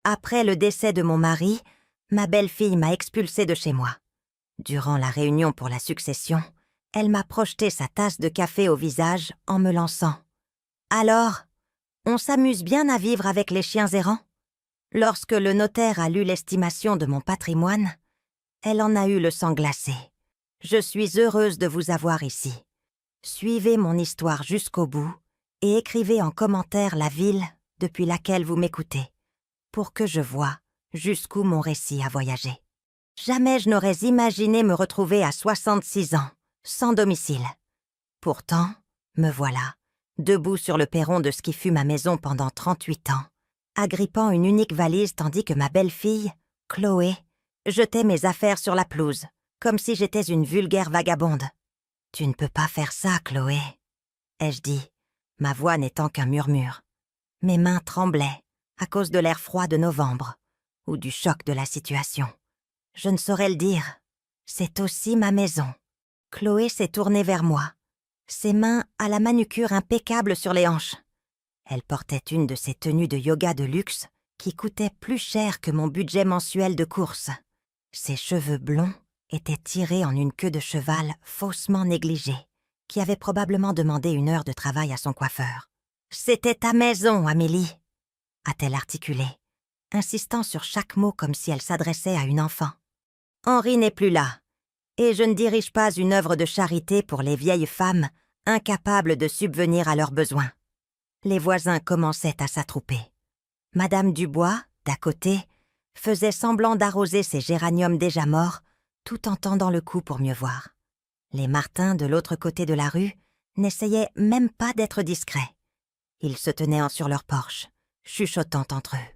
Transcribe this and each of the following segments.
Après le décès de mon mari, ma belle-fille m'a expulsée de chez moi. Durant la réunion pour la succession, elle m'a projeté sa tasse de café au visage en me lançant. « Alors, on s'amuse bien à vivre avec les chiens errants ?» Lorsque le notaire a lu l'estimation de mon patrimoine, elle en a eu le sang glacé. Je suis heureuse de vous avoir ici. Suivez mon histoire jusqu'au bout et écrivez en commentaire la ville depuis laquelle vous m'écoutez, pour que je voie jusqu'où mon récit a voyagé. Jamais je n'aurais imaginé me retrouver à 66 ans, sans domicile. Pourtant, me voilà, debout sur le perron de ce qui fut ma maison pendant 38 ans, agrippant une unique valise tandis que ma belle-fille, Chloé, jetait mes affaires sur la pelouse, comme si j'étais une vulgaire vagabonde. « Tu ne peux pas faire ça, Chloé, » ai-je dit, ma voix n'étant qu'un murmure. Mes mains tremblaient à cause de l'air froid de novembre ou du choc de la situation. Je ne saurais le dire. C'est aussi ma maison. Chloé s'est tournée vers moi, ses mains à la manucure impeccable sur les hanches. Elle portait une de ces tenues de yoga de luxe qui coûtaient plus cher que mon budget mensuel de course. Ses cheveux blonds étaient tirés en une queue de cheval faussement négligée, qui avait probablement demandé 1 heure de travail à son coiffeur. « C'était ta maison, Amélie !» a-t-elle articulé, insistant sur chaque mot comme si elle s'adressait à une enfant. « Henri n'est plus là, et je ne dirige pas une œuvre de charité pour les vieilles femmes incapables de subvenir à leurs besoins. » Les voisins commençaient à s'attrouper. Madame Dubois, d'à côté, faisait semblant d'arroser ses géraniums déjà morts, tout en tendant le cou pour mieux voir. Les Martin, de l'autre côté de la rue, n'essayaient même pas d'être discrets. Ils se tenaient sur leur porche, chuchotant entre eux.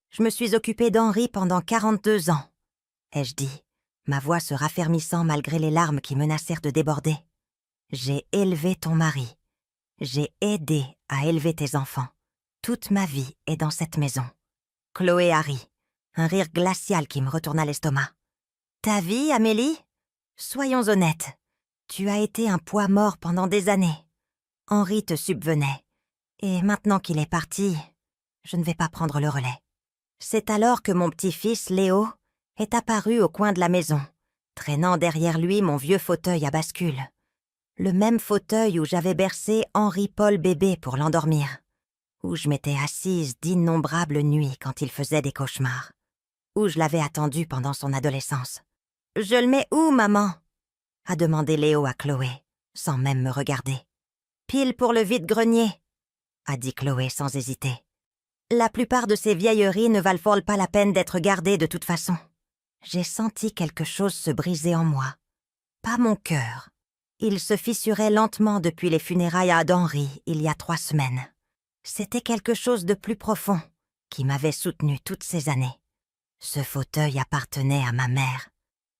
Je me suis occupée d'Henri pendant 42 ans, ai-je dit, ma voix se raffermissant malgré les larmes qui menacèrent de déborder. J'ai élevé ton mari. J'ai aidé à élever tes enfants. Toute ma vie est dans cette maison. Chloé a ri, un rire glacial qui me retourna l'estomac. Ta vie, Amélie? Soyons honnêtes. Tu as été un poids mort pendant des années. Henri te subvenait. Et maintenant qu'il est parti, je ne vais pas prendre le relais. C'est alors que mon petit-fils, Léo, est apparu au coin de la maison, traînant derrière lui mon vieux fauteuil à bascule. Le même fauteuil où j'avais bercé Henri-Paul bébé pour l'endormir, où je m'étais assise d'innombrables nuits quand il faisait des cauchemars, où je l'avais attendu pendant son adolescence. « Je le mets où, maman ?» a demandé Léo à Chloé, sans même me regarder. « Pile pour le vide-grenier », a dit Chloé sans hésiter. La plupart de ces vieilleries ne valent pas la peine d'être gardées de toute façon. J'ai senti quelque chose se briser en moi. Pas mon cœur. Il se fissurait lentement depuis les funérailles d'Henri il y a 3 semaines. C'était quelque chose de plus profond qui m'avait soutenu toutes ces années. Ce fauteuil appartenait à ma mère,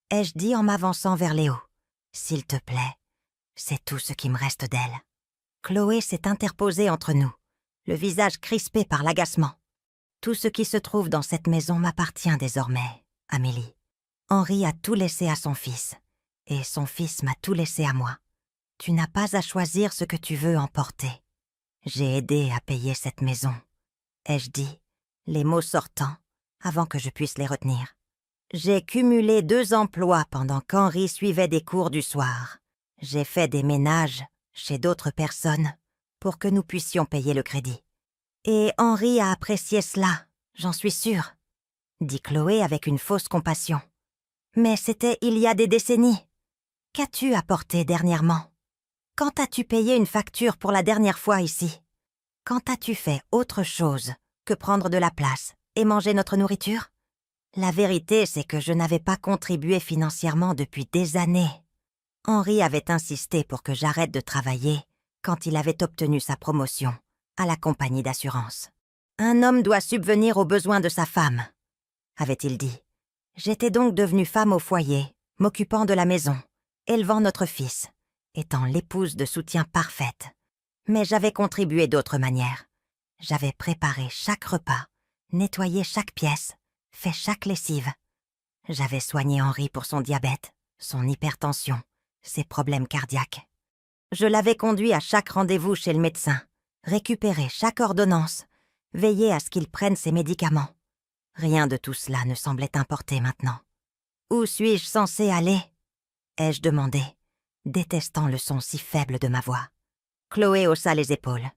ai-je dit en m'avançant vers Léo. S'il te plaît, c'est tout ce qui me reste d'elle. Chloé s'est interposée entre nous, le visage crispé par l'agacement. Tout ce qui se trouve dans cette maison m'appartient désormais, Amélie. Henri a tout laissé à son fils, et son fils m'a tout laissé à moi. Tu n'as pas à choisir ce que tu veux emporter. J'ai aidé à payer cette maison, ai-je dit, les mots sortant, avant que je puisse les retenir. J'ai cumulé 2 emplois pendant qu'Henri suivait des cours du soir. J'ai fait des ménages chez d'autres personnes pour que nous puissions payer le crédit. Et Henri a apprécié cela, j'en suis sûre, dit Chloé avec une fausse compassion. Mais c'était il y a des décennies. Qu'as-tu apporté dernièrement? Quand as-tu payé une facture pour la dernière fois ici? Quand as-tu fait autre chose que prendre de la place et manger notre nourriture? La vérité, c'est que je n'avais pas contribué financièrement depuis des années. Henri avait insisté pour que j'arrête de travailler quand il avait obtenu sa promotion à la compagnie d'assurance. Un homme doit subvenir aux besoins de sa femme, avait-il dit. J'étais donc devenue femme au foyer, m'occupant de la maison, élevant notre fils, étant l'épouse de soutien parfaite. Mais j'avais contribué d'autres manières. J'avais préparé chaque repas, nettoyé chaque pièce, fait chaque lessive. J'avais soigné Henri pour son diabète, son hypertension, ses problèmes cardiaques. Je l'avais conduit à chaque rendez-vous chez le médecin, récupéré chaque ordonnance, veillé à ce qu'il prenne ses médicaments. Rien de tout cela ne semblait importer maintenant. Où suis-je censée aller? Ai-je demandé, détestant le son si faible de ma voix. Chloé haussa les épaules.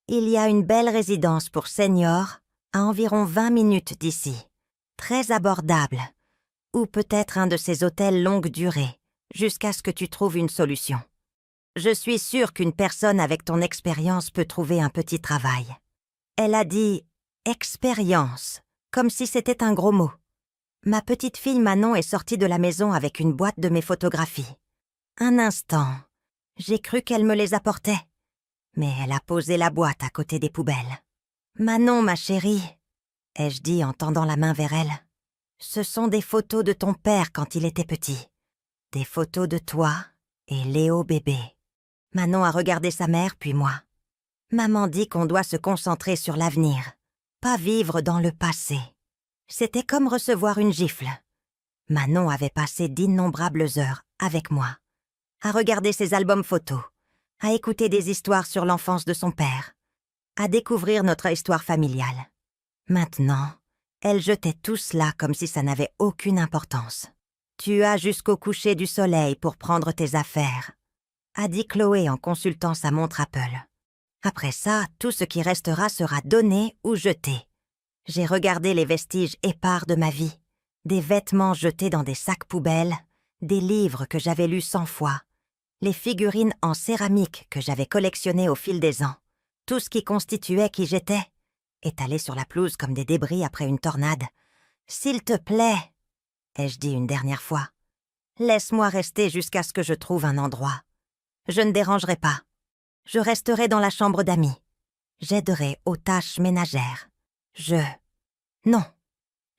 Il y a une belle résidence pour seniors à environ 20 minutes d'ici, très abordable, ou peut-être un de ces hôtels longue durée, jusqu'à ce que tu trouves une solution. Je suis sûre qu'une personne avec ton expérience peut trouver un petit travail. Elle a dit « expérience », comme si c'était un gros mot. Ma petite fille Manon est sortie de la maison avec une boîte de mes photographies. Un instant, j'ai cru qu'elle me les apportait, mais elle a posé la boîte à côté des poubelles. « Manon, ma chérie », ai-je dit en tendant la main vers elle, « ce sont des photos de ton père quand il était petit. Des photos de toi et Léo bébé. » Manon a regardé sa mère puis moi. Maman dit qu'on doit se concentrer sur l'avenir, pas vivre dans le passé. C'était comme recevoir une gifle. Manon avait passé d'innombrables heures avec moi, à regarder ses albums photos, à écouter des histoires sur l'enfance de son père, à découvrir notre histoire familiale. Maintenant, elle jetait tout cela comme si ça n'avait aucune importance. « Tu as jusqu'au coucher du soleil pour prendre tes affaires », a dit Chloé en consultant sa montre Apple. « Après ça, tout ce qui restera sera donné ou jeté. » J'ai regardé les vestiges épars de ma vie, des vêtements jetés dans des sacs poubelles, des livres que j'avais lus 100 fois, les figurines en céramique que j'avais collectionnées au fil des ans, tout ce qui constituait qui j'étais, étalé sur la pelouse comme des débris après une tornade. « S'il te plaît, » ai-je dit une dernière fois, « laisse-moi rester jusqu'à ce que je trouve un endroit. Je ne dérangerai pas. Je resterai dans la chambre d'amis. J'aiderai aux tâches ménagères. Non. »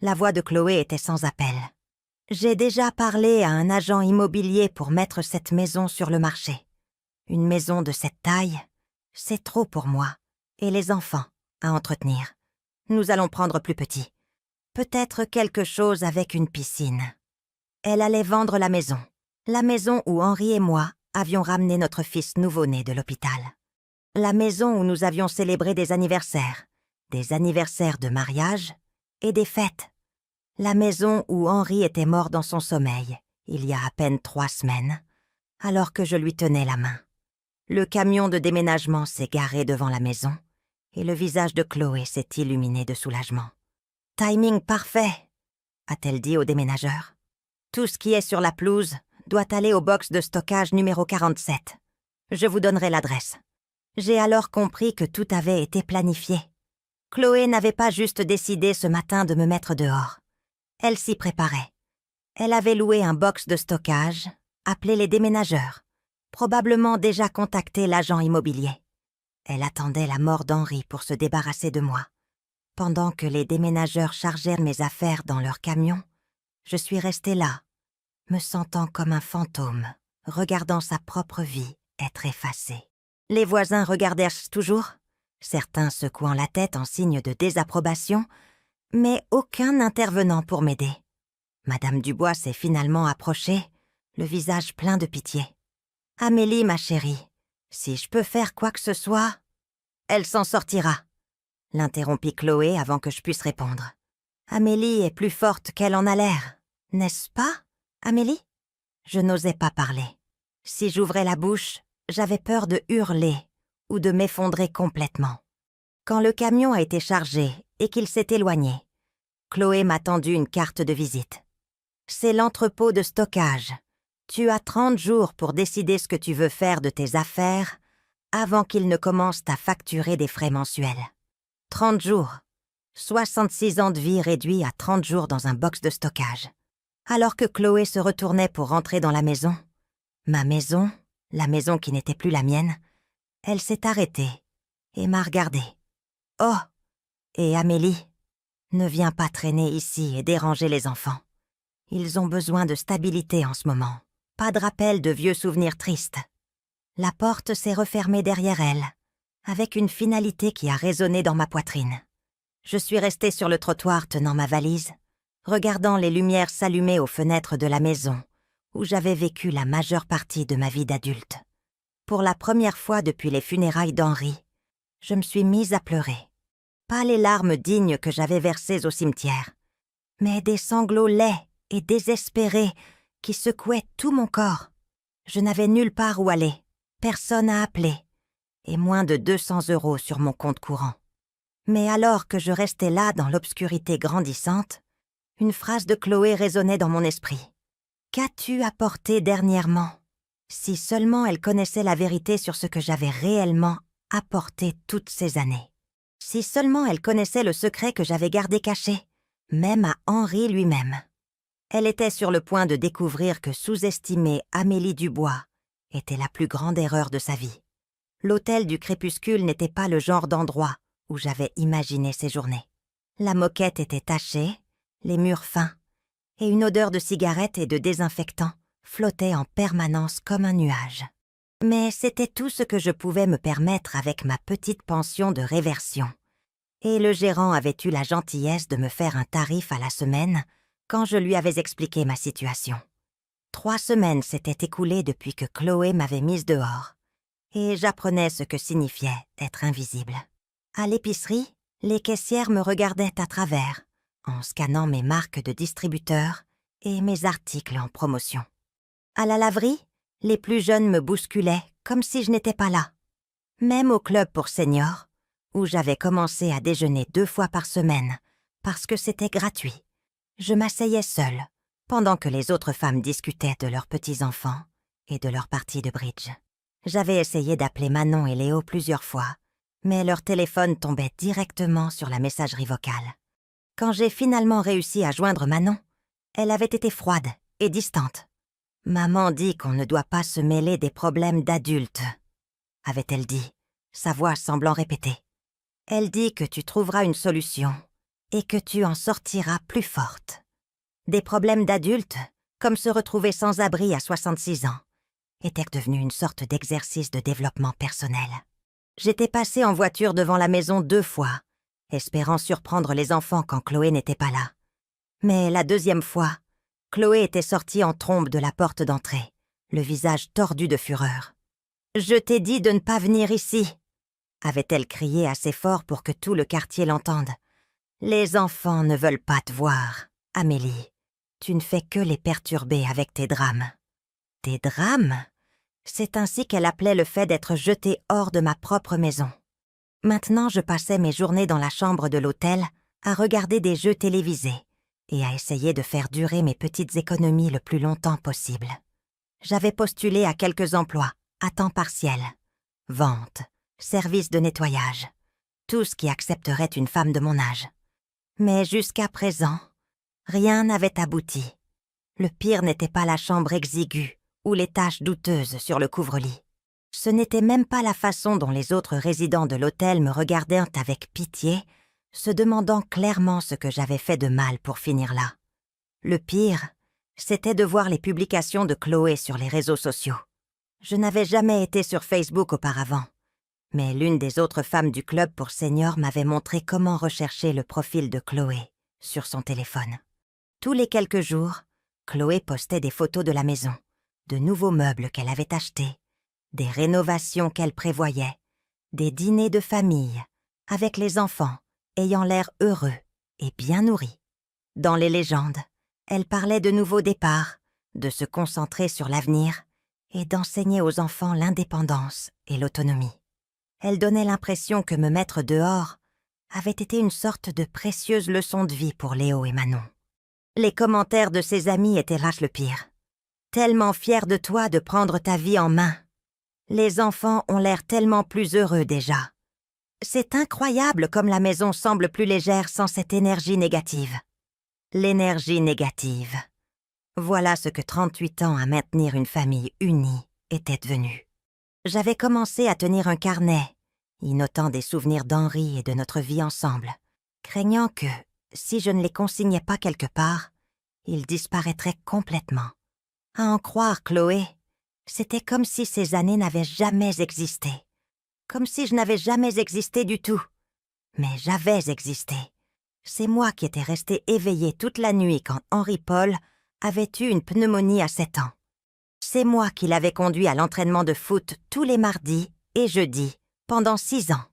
La voix de Chloé était sans appel. « J'ai déjà parlé à un agent immobilier pour mettre cette maison sur le marché. Une maison de cette taille, c'est trop pour moi. Et les enfants à entretenir. Nous allons prendre plus petit. Peut-être quelque chose avec une piscine. » Elle allait vendre la maison où Henri et moi avions ramené notre fils nouveau-né de l'hôpital. La maison où nous avions célébré des anniversaires de mariage et des fêtes. La maison où Henri était mort dans son sommeil, il y a à peine 3 semaines, alors que je lui tenais la main. Le camion de déménagement s'est garé devant la maison et le visage de Chloé s'est illuminé de soulagement. « Timing parfait », a-t-elle dit au déménageur. « Tout ce qui est sur la pelouse doit aller au box de stockage numéro 47. Je vous donnerai l'adresse. » J'ai alors compris que tout avait été planifié. Chloé n'avait pas juste décidé ce matin de me mettre dehors. Elle s'y préparait. Elle avait loué un box de stockage, appelé les déménageurs, probablement déjà contacté l'agent immobilier. Elle attendait la mort d'Henri pour se débarrasser de moi. Pendant que les déménageurs chargèrent mes affaires dans leur camion, je suis restée là, me sentant comme un fantôme, regardant sa propre vie être effacée. Les voisins regardèrent toujours, certains secouant la tête en signe de désapprobation, mais aucun n'intervenant pour m'aider. Madame Dubois s'est finalement approchée, le visage plein de pitié. « Amélie, ma chérie, si je peux faire quoi que ce soit, elle s'en sortira. » l'interrompit Chloé avant que je puisse répondre. « Amélie est plus forte qu'elle en a l'air, n'est-ce pas, Amélie ?» Je n'osais pas parler. Si j'ouvrais la bouche, j'avais peur de hurler ou de m'effondrer complètement. Quand le camion a été chargé et qu'il s'est éloigné, Chloé m'a tendu une carte de visite. « C'est l'entrepôt de stockage. Tu as 30 jours pour décider ce que tu veux faire de tes affaires avant qu'ils ne commencent à facturer des frais mensuels. 30 jours. 66 ans de vie réduits à 30 jours dans un box de stockage. » Alors que Chloé se retournait pour rentrer dans la maison, ma maison, la maison qui n'était plus la mienne, elle s'est arrêtée et m'a regardée. « Oh, et Amélie, ne viens pas traîner ici et déranger les enfants. Ils ont besoin de stabilité en ce moment, pas de rappel de vieux souvenirs tristes. » La porte s'est refermée derrière elle, avec une finalité qui a résonné dans ma poitrine. Je suis restée sur le trottoir tenant ma valise, regardant les lumières s'allumer aux fenêtres de la maison où j'avais vécu la majeure partie de ma vie d'adulte. Pour la première fois depuis les funérailles d'Henri, je me suis mise à pleurer. Pas les larmes dignes que j'avais versées au cimetière, mais des sanglots laids et désespérés qui secouaient tout mon corps. Je n'avais nulle part où aller, personne à appeler, et moins de 200 € sur mon compte courant. Mais alors que je restais là dans l'obscurité grandissante, une phrase de Chloé résonnait dans mon esprit. « Qu'as-tu apporté dernièrement ?» Si seulement elle connaissait la vérité sur ce que j'avais réellement apporté toutes ces années. Si seulement elle connaissait le secret que j'avais gardé caché, même à Henri lui-même. Elle était sur le point de découvrir que sous-estimer Amélie Dubois était la plus grande erreur de sa vie. L'hôtel du crépuscule n'était pas le genre d'endroit où j'avais imaginé séjourner. La moquette était tachée, les murs fins, et une odeur de cigarette et de désinfectant flottait en permanence comme un nuage. Mais c'était tout ce que je pouvais me permettre avec ma petite pension de réversion. Et le gérant avait eu la gentillesse de me faire un tarif à la semaine quand je lui avais expliqué ma situation. 3 semaines s'étaient écoulées depuis que Chloé m'avait mise dehors, et j'apprenais ce que signifiait être invisible. À l'épicerie, les caissières me regardaient à travers, en scannant mes marques de distributeur et mes articles en promotion. À la laverie, les plus jeunes me bousculaient comme si je n'étais pas là. Même au club pour seniors, où j'avais commencé à déjeuner 2 fois par semaine, parce que c'était gratuit. Je m'asseyais seule, pendant que les autres femmes discutaient de leurs petits-enfants et de leurs parties de bridge. J'avais essayé d'appeler Manon et Léo plusieurs fois, mais leur téléphone tombait directement sur la messagerie vocale. Quand j'ai finalement réussi à joindre Manon, elle avait été froide et distante. « Maman dit qu'on ne doit pas se mêler des problèmes d'adultes », avait-elle dit, sa voix semblant répéter. « Elle dit que tu trouveras une solution et que tu en sortiras plus forte. » Des problèmes d'adultes, comme se retrouver sans abri à 66 ans, étaient devenus une sorte d'exercice de développement personnel. J'étais passée en voiture devant la maison 2 fois, espérant surprendre les enfants quand Chloé n'était pas là. Mais la 2e fois, Chloé était sortie en trombe de la porte d'entrée, le visage tordu de fureur. « Je t'ai dit de ne pas venir ici !» avait-elle crié assez fort pour que tout le quartier l'entende. « Les enfants ne veulent pas te voir, Amélie. Tu ne fais que les perturber avec tes drames. » Des drames ? C'est ainsi qu'elle appelait le fait d'être jetée hors de ma propre maison. Maintenant, je passais mes journées dans la chambre de l'hôtel à regarder des jeux télévisés et à essayer de faire durer mes petites économies le plus longtemps possible. J'avais postulé à quelques emplois, à temps partiel. Vente, service de nettoyage, tout ce qui accepterait une femme de mon âge. Mais jusqu'à présent, rien n'avait abouti. Le pire n'était pas la chambre exiguë ou les taches douteuses sur le couvre-lit. Ce n'était même pas la façon dont les autres résidents de l'hôtel me regardaient avec pitié, se demandant clairement ce que j'avais fait de mal pour finir là. Le pire, c'était de voir les publications de Chloé sur les réseaux sociaux. Je n'avais jamais été sur Facebook auparavant, mais l'une des autres femmes du club pour seniors m'avait montré comment rechercher le profil de Chloé sur son téléphone. Tous les quelques jours, Chloé postait des photos de la maison, de nouveaux meubles qu'elle avait achetés, des rénovations qu'elle prévoyait, des dîners de famille, avec les enfants, ayant l'air heureux et bien nourris. Dans les légendes, elle parlait de nouveaux départs, de se concentrer sur l'avenir et d'enseigner aux enfants l'indépendance et l'autonomie. Elle donnait l'impression que me mettre dehors avait été une sorte de précieuse leçon de vie pour Léo et Manon. Les commentaires de ses amis étaient le pire. « Tellement fière de toi de prendre ta vie en main. Les enfants ont l'air tellement plus heureux déjà. C'est incroyable comme la maison semble plus légère sans cette énergie négative. » L'énergie négative. Voilà ce que 38 ans à maintenir une famille unie était devenu. J'avais commencé à tenir un carnet, y notant des souvenirs d'Henri et de notre vie ensemble, craignant que, si je ne les consignais pas quelque part, ils disparaîtraient complètement. À en croire Chloé, c'était comme si ces années n'avaient jamais existé. Comme si je n'avais jamais existé du tout. Mais j'avais existé. C'est moi qui étais restée éveillée toute la nuit quand Henri-Paul avait eu une pneumonie à 7 ans. C'est moi qui l'avais conduit à l'entraînement de foot tous les mardis et jeudis pendant 6 ans.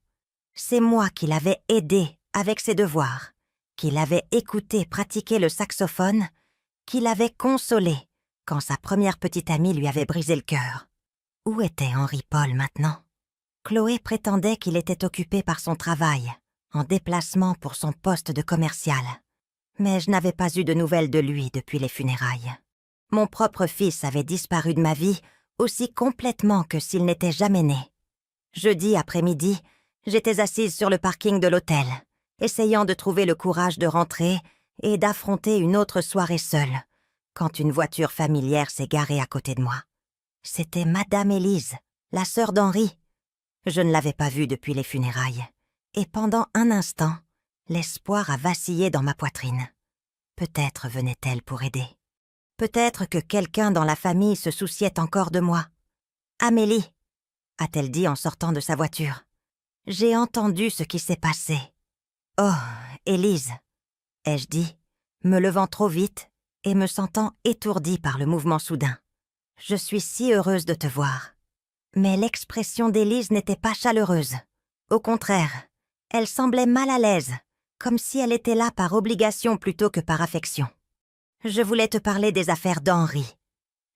C'est moi qui l'avais aidé avec ses devoirs, qu'il avait écouté pratiquer le saxophone, qu'il avait consolé quand sa première petite amie lui avait brisé le cœur. Où était Henri-Paul maintenant? Chloé prétendait qu'il était occupé par son travail, en déplacement pour son poste de commercial. Mais je n'avais pas eu de nouvelles de lui depuis les funérailles. Mon propre fils avait disparu de ma vie aussi complètement que s'il n'était jamais né. Jeudi après-midi, j'étais assise sur le parking de l'hôtel, essayant de trouver le courage de rentrer et d'affronter une autre soirée seule, quand une voiture familière s'est garée à côté de moi. C'était Madame Élise, la sœur d'Henri. Je ne l'avais pas vue depuis les funérailles, et pendant un instant, l'espoir a vacillé dans ma poitrine. Peut-être venait-elle pour aider. Peut-être que quelqu'un dans la famille se souciait encore de moi. « Amélie », a-t-elle dit en sortant de sa voiture. « J'ai entendu ce qui s'est passé. »« Oh, Élise », ai-je dit, me levant trop vite et me sentant étourdie par le mouvement soudain. « Je suis si heureuse de te voir. » Mais l'expression d'Élise n'était pas chaleureuse. Au contraire, elle semblait mal à l'aise, comme si elle était là par obligation plutôt que par affection. « Je voulais te parler des affaires d'Henri, »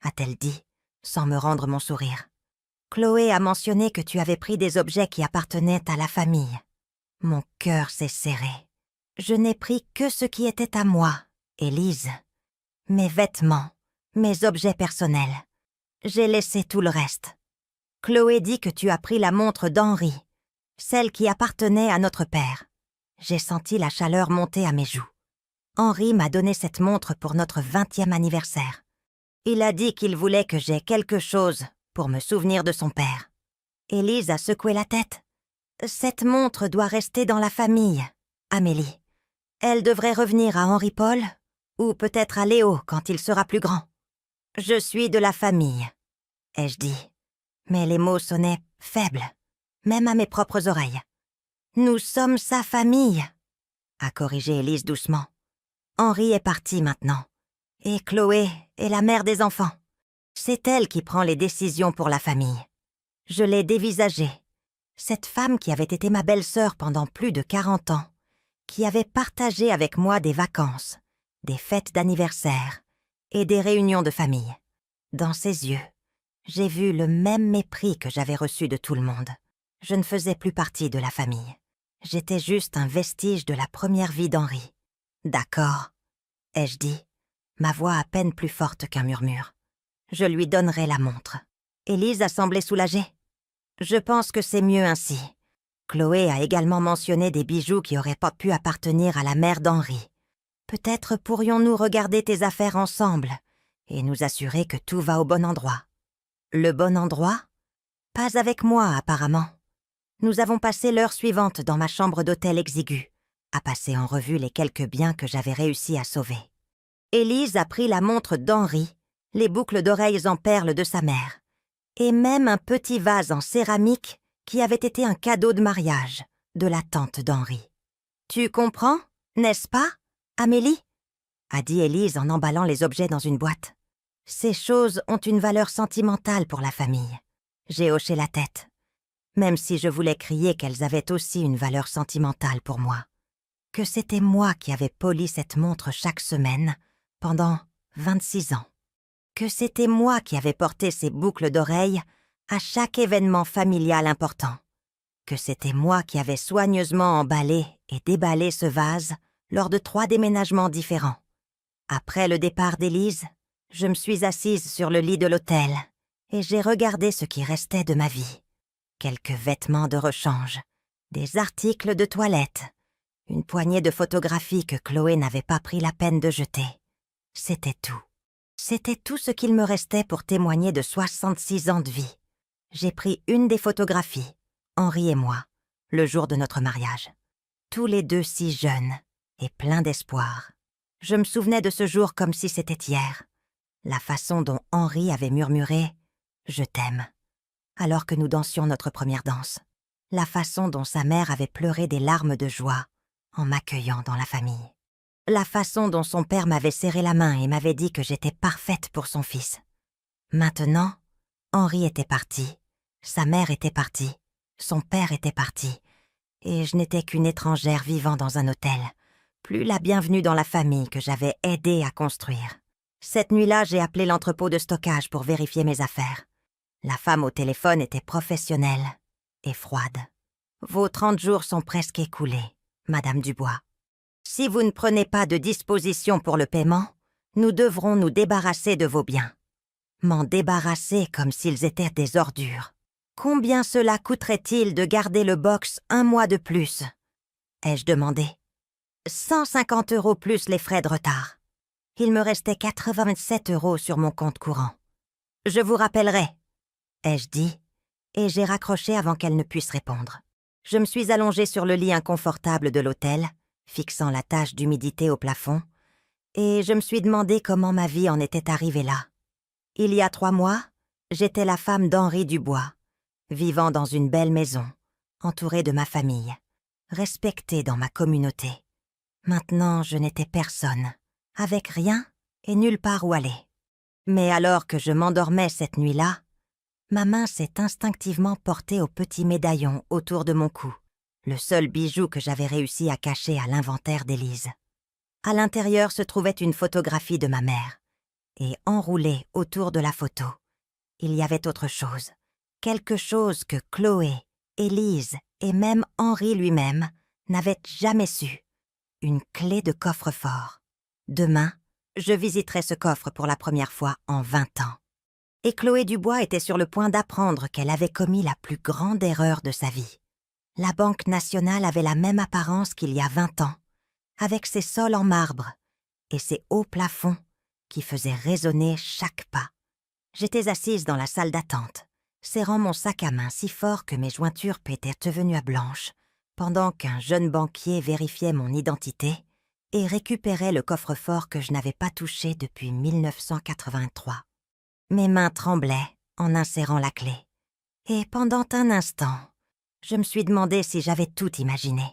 a-t-elle dit, sans me rendre mon sourire. « Chloé a mentionné que tu avais pris des objets qui appartenaient à la famille. » Mon cœur s'est serré. Je n'ai pris que ce qui était à moi, Élise. Mes vêtements, mes objets personnels. J'ai laissé tout le reste. Chloé dit que tu as pris la montre d'Henri, celle qui appartenait à notre père. J'ai senti la chaleur monter à mes joues. Henri m'a donné cette montre pour notre 20e anniversaire. Il a dit qu'il voulait que j'aie quelque chose pour me souvenir de son père. Élise a secoué la tête. Cette montre doit rester dans la famille, Amélie. Elle devrait revenir à Henri-Paul, ou peut-être à Léo quand il sera plus grand. Je suis de la famille, ai-je dit. Mais les mots sonnaient faibles, même à mes propres oreilles. Nous sommes sa famille, a corrigé Élise doucement. Henri est parti maintenant, et Chloé est la mère des enfants. C'est elle qui prend les décisions pour la famille. Je l'ai dévisagée. Cette femme qui avait été ma belle-sœur pendant plus de 40 ans, qui avait partagé avec moi des vacances, des fêtes d'anniversaire et des réunions de famille. Dans ses yeux, j'ai vu le même mépris que j'avais reçu de tout le monde. Je ne faisais plus partie de la famille. J'étais juste un vestige de la première vie d'Henri. « D'accord », ai-je dit, ma voix à peine plus forte qu'un murmure. « Je lui donnerai la montre. » Élise a semblé soulagée. « Je pense que c'est mieux ainsi. Chloé a également mentionné des bijoux qui auraient pas pu appartenir à la mère d'Henri. Peut-être pourrions-nous regarder tes affaires ensemble et nous assurer que tout va au bon endroit. » Le bon endroit? Pas avec moi, apparemment. Nous avons passé l'heure suivante dans ma chambre d'hôtel exiguë, à passer en revue les quelques biens que j'avais réussi à sauver. Élise a pris la montre d'Henri, les boucles d'oreilles en perles de sa mère, et même un petit vase en céramique qui avait été un cadeau de mariage de la tante d'Henri. « Tu comprends, n'est-ce pas, Amélie ?» a dit Élise en emballant les objets dans une boîte. « Ces choses ont une valeur sentimentale pour la famille. » J'ai hoché la tête, même si je voulais crier qu'elles avaient aussi une valeur sentimentale pour moi. Que c'était moi qui avais poli cette montre chaque semaine pendant 26 ans. Que c'était moi qui avais porté ces boucles d'oreilles à chaque événement familial important. Que c'était moi qui avais soigneusement emballé et déballé ce vase lors de 3 déménagements différents. Après le départ d'Élise, je me suis assise sur le lit de l'hôtel et j'ai regardé ce qui restait de ma vie. Quelques vêtements de rechange, des articles de toilette, une poignée de photographies que Chloé n'avait pas pris la peine de jeter. C'était tout. C'était tout ce qu'il me restait pour témoigner de 66 ans de vie. J'ai pris une des photographies, Henri et moi, le jour de notre mariage. Tous les deux si jeunes et pleins d'espoir. Je me souvenais de ce jour comme si c'était hier. La façon dont Henri avait murmuré « Je t'aime » alors que nous dansions notre première danse. La façon dont sa mère avait pleuré des larmes de joie en m'accueillant dans la famille. La façon dont son père m'avait serré la main et m'avait dit que j'étais parfaite pour son fils. Maintenant, Henri était parti, sa mère était partie, son père était parti, et je n'étais qu'une étrangère vivant dans un hôtel, plus la bienvenue dans la famille que j'avais aidé à construire. Cette nuit-là, j'ai appelé l'entrepôt de stockage pour vérifier mes affaires. La femme au téléphone était professionnelle et froide. « Vos 30 jours sont presque écoulés, Madame Dubois. Si vous ne prenez pas de dispositions pour le paiement, nous devrons nous débarrasser de vos biens. » M'en débarrasser comme s'ils étaient des ordures. Combien cela coûterait-il de garder le box 1 mois de plus? Ai-je demandé. 150 € plus les frais de retard. Il me restait 87 € sur mon compte courant. Je vous rappellerai, ai-je dit, et j'ai raccroché avant qu'elle ne puisse répondre. Je me suis allongée sur le lit inconfortable de l'hôtel, fixant la tache d'humidité au plafond, et je me suis demandé comment ma vie en était arrivée là. Il y a 3 mois, j'étais la femme d'Henri Dubois, vivant dans une belle maison, entourée de ma famille, respectée dans ma communauté. Maintenant, je n'étais personne, avec rien et nulle part où aller. Mais alors que je m'endormais cette nuit-là, ma main s'est instinctivement portée au petit médaillon autour de mon cou, le seul bijou que j'avais réussi à cacher à l'inventaire d'Élise. À l'intérieur se trouvait une photographie de ma mère, et enroulée autour de la photo, il y avait autre chose, quelque chose que Chloé, Élise et même Henri lui-même n'avaient jamais su, une clé de coffre-fort. Demain, je visiterai ce coffre pour la première fois en 20 ans. Et Chloé Dubois était sur le point d'apprendre qu'elle avait commis la plus grande erreur de sa vie. La Banque nationale avait la même apparence qu'il y a 20 ans, avec ses sols en marbre et ses hauts plafonds qui faisaient résonner chaque pas. J'étais assise dans la salle d'attente, serrant mon sac à main si fort que mes jointures étaient devenues à blanches, pendant qu'un jeune banquier vérifiait mon identité et récupérait le coffre-fort que je n'avais pas touché depuis 1983. Mes mains tremblaient en insérant la clé. Et pendant un instant, je me suis demandé si j'avais tout imaginé.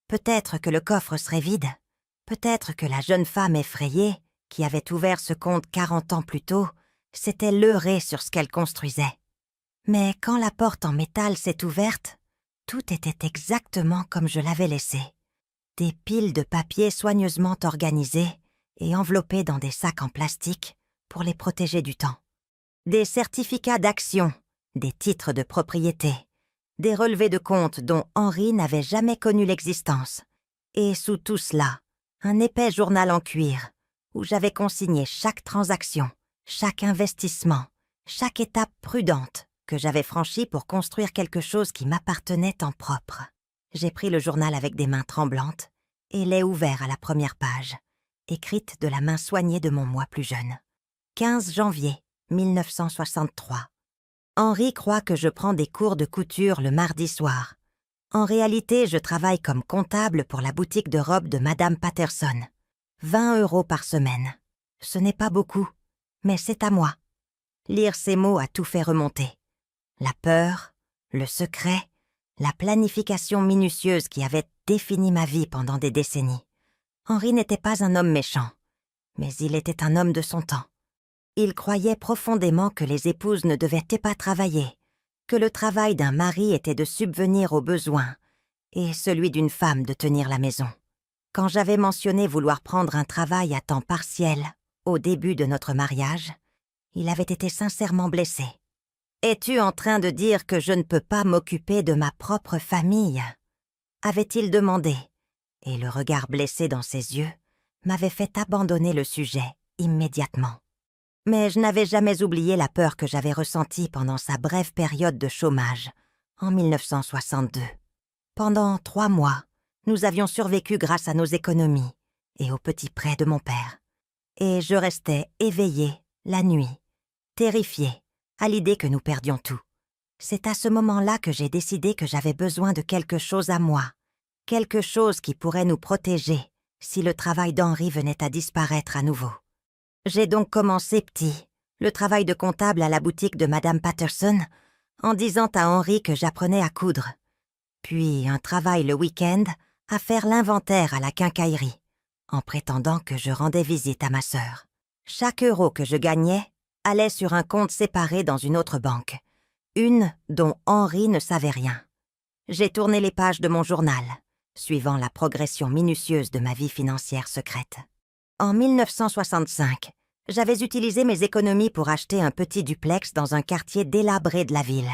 Peut-être que le coffre serait vide. Peut-être que la jeune femme effrayée, qui avait ouvert ce compte 40 ans plus tôt, s'était leurrée sur ce qu'elle construisait. Mais quand la porte en métal s'est ouverte, tout était exactement comme je l'avais laissé. Des piles de papier soigneusement organisées et enveloppées dans des sacs en plastique pour les protéger du temps. Des certificats d'action, des titres de propriété, des relevés de compte dont Henri n'avait jamais connu l'existence. Et sous tout cela, un épais journal en cuir où j'avais consigné chaque transaction, chaque investissement, chaque étape prudente que j'avais franchie pour construire quelque chose qui m'appartenait en propre. J'ai pris le journal avec des mains tremblantes et l'ai ouvert à la première page, écrite de la main soignée de mon moi plus jeune. 15 janvier 1963. Henri croit que je prends des cours de couture le mardi soir. En réalité, je travaille comme comptable pour la boutique de robes de Madame Patterson. 20 € par semaine. Ce n'est pas beaucoup, mais c'est à moi. Lire ces mots a tout fait remonter. La peur, le secret, la planification minutieuse qui avait défini ma vie pendant des décennies. Henri n'était pas un homme méchant, mais il était un homme de son temps. Il croyait profondément que les épouses ne devaient pas travailler, que le travail d'un mari était de subvenir aux besoins et celui d'une femme de tenir la maison. Quand j'avais mentionné vouloir prendre un travail à temps partiel au début de notre mariage, il avait été sincèrement blessé. « Es-tu en train de dire que je ne peux pas m'occuper de ma propre famille ?» avait-il demandé, et le regard blessé dans ses yeux m'avait fait abandonner le sujet immédiatement. Mais je n'avais jamais oublié la peur que j'avais ressentie pendant sa brève période de chômage, en 1962. Pendant 3 mois, nous avions survécu grâce à nos économies et aux petits prêts de mon père. Et je restais éveillée la nuit, terrifiée à l'idée que nous perdions tout. C'est à ce moment-là que j'ai décidé que j'avais besoin de quelque chose à moi, quelque chose qui pourrait nous protéger si le travail d'Henri venait à disparaître à nouveau. J'ai donc commencé petit, le travail de comptable à la boutique de Madame Patterson, en disant à Henri que j'apprenais à coudre. Puis un travail le week-end à faire l'inventaire à la quincaillerie, en prétendant que je rendais visite à ma sœur. Chaque euro que je gagnais allait sur un compte séparé dans une autre banque, une dont Henri ne savait rien. J'ai tourné les pages de mon journal, suivant la progression minutieuse de ma vie financière secrète. En 1965, j'avais utilisé mes économies pour acheter un petit duplex dans un quartier délabré de la ville.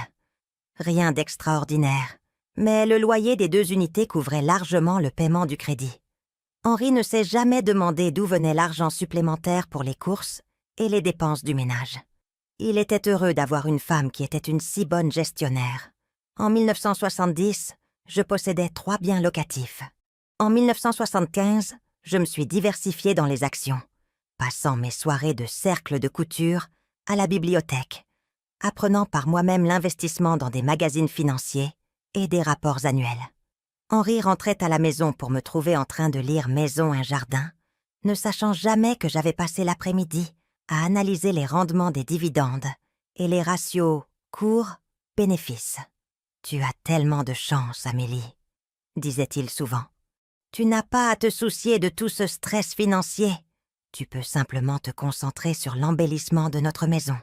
Rien d'extraordinaire, mais le loyer des 2 unités couvrait largement le paiement du crédit. Henri ne s'est jamais demandé d'où venait l'argent supplémentaire pour les courses et les dépenses du ménage. Il était heureux d'avoir une femme qui était une si bonne gestionnaire. En 1970, je possédais 3 biens locatifs. En 1975, je me suis diversifiée dans les actions, passant mes soirées de cercle de couture à la bibliothèque, apprenant par moi-même l'investissement dans des magazines financiers et des rapports annuels. Henri rentrait à la maison pour me trouver en train de lire Maison un jardin, ne sachant jamais que j'avais passé l'après-midi à analyser les rendements des dividendes et les ratios cours-bénéfices. « Tu as tellement de chance, Amélie, » disait-il souvent. « Tu n'as pas à te soucier de tout ce stress financier. Tu peux simplement te concentrer sur l'embellissement de notre maison. »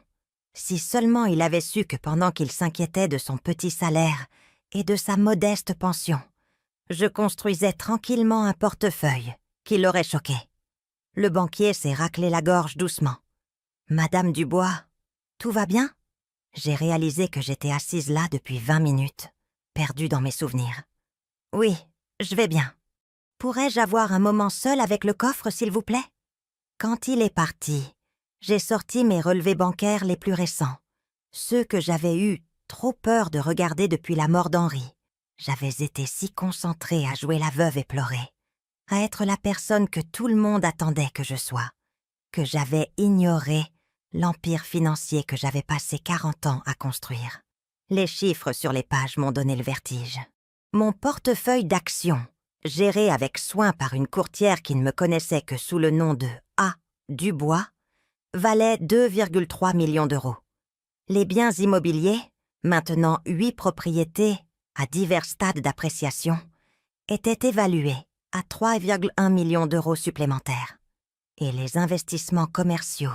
Si seulement il avait su que pendant qu'il s'inquiétait de son petit salaire et de sa modeste pension, je construisais tranquillement un portefeuille qui l'aurait choqué. Le banquier s'est raclé la gorge doucement. « Madame Dubois, tout va bien ?» J'ai réalisé que j'étais assise là depuis 20 minutes, perdue dans mes souvenirs. « Oui, je vais bien. Pourrais-je avoir un moment seul avec le coffre, s'il vous plaît ?» Quand il est parti, j'ai sorti mes relevés bancaires les plus récents, ceux que j'avais eu trop peur de regarder depuis la mort d'Henri. J'avais été si concentrée à jouer la veuve éplorée, à être la personne que tout le monde attendait que je sois, que j'avais ignoré l'empire financier que j'avais passé 40 ans à construire. Les chiffres sur les pages m'ont donné le vertige. Mon portefeuille d'actions, géré avec soin par une courtière qui ne me connaissait que sous le nom de A. Dubois, valait 2,3 millions d'euros. Les biens immobiliers, maintenant 8 propriétés à divers stades d'appréciation, étaient évalués à 3,1 millions d'euros supplémentaires. Et les investissements commerciaux,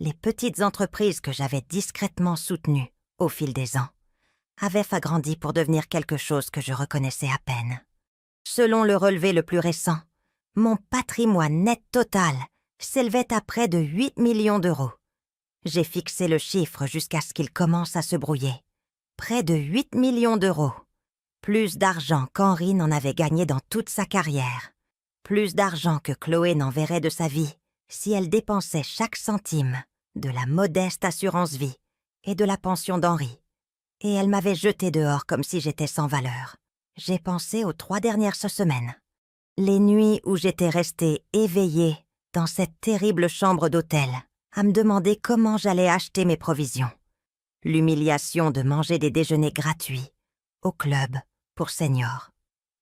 les petites entreprises que j'avais discrètement soutenues au fil des ans, avaient agrandi pour devenir quelque chose que je reconnaissais à peine. Selon le relevé le plus récent, mon patrimoine net total s'élevait à près de 8 millions d'euros. J'ai fixé le chiffre jusqu'à ce qu'il commence à se brouiller. Près de 8 millions d'euros. Plus d'argent qu'Henri n'en avait gagné dans toute sa carrière. Plus d'argent que Chloé n'enverrait de sa vie si elle dépensait chaque centime de la modeste assurance vie et de la pension d'Henri. Et elle m'avait jeté dehors comme si j'étais sans valeur. J'ai pensé aux 3 dernières semaines. Les nuits où j'étais restée éveillée dans cette terrible chambre d'hôtel, à me demander comment j'allais acheter mes provisions. L'humiliation de manger des déjeuners gratuits, au club, pour seniors.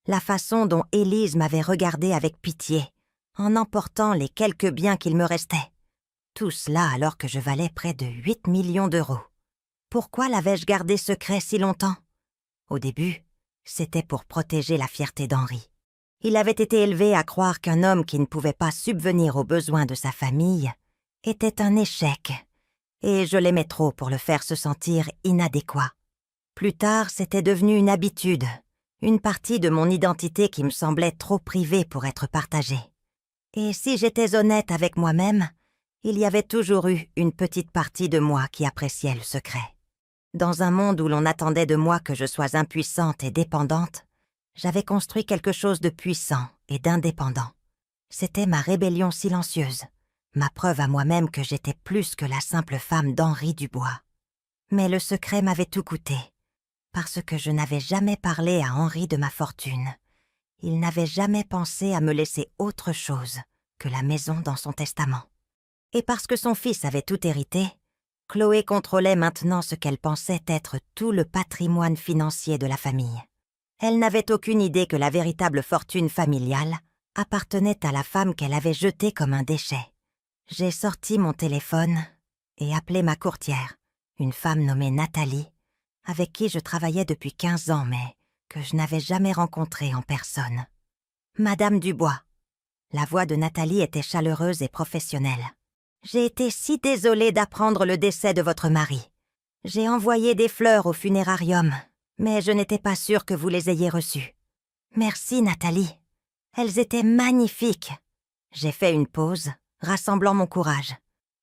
La façon dont Élise m'avait regardée avec pitié, en emportant les quelques biens qu'il me restait. Tout cela alors que je valais près de 8 millions d'euros. Pourquoi l'avais-je gardé secret si longtemps? Au début, c'était pour protéger la fierté d'Henri. Il avait été élevé à croire qu'un homme qui ne pouvait pas subvenir aux besoins de sa famille était un échec, et je l'aimais trop pour le faire se sentir inadéquat. Plus tard, c'était devenu une habitude, une partie de mon identité qui me semblait trop privée pour être partagée. Et si j'étais honnête avec moi-même, il y avait toujours eu une petite partie de moi qui appréciait le secret. Dans un monde où l'on attendait de moi que je sois impuissante et dépendante, j'avais construit quelque chose de puissant et d'indépendant. C'était ma rébellion silencieuse, ma preuve à moi-même que j'étais plus que la simple femme d'Henri Dubois. Mais le secret m'avait tout coûté, parce que je n'avais jamais parlé à Henri de ma fortune. Il n'avait jamais pensé à me laisser autre chose que la maison dans son testament. Et parce que son fils avait tout hérité, Chloé contrôlait maintenant ce qu'elle pensait être tout le patrimoine financier de la famille. Elle n'avait aucune idée que la véritable fortune familiale appartenait à la femme qu'elle avait jetée comme un déchet. J'ai sorti mon téléphone et appelé ma courtière, une femme nommée Nathalie, avec qui je travaillais depuis 15 ans, mais que je n'avais jamais rencontrée en personne. « Madame Dubois ». La voix de Nathalie était chaleureuse et professionnelle. « J'ai été si désolée d'apprendre le décès de votre mari. J'ai envoyé des fleurs au funérarium, Mais je n'étais pas sûre que vous les ayez reçues. Merci, Nathalie. Elles étaient magnifiques. J'ai fait une pause, rassemblant mon courage.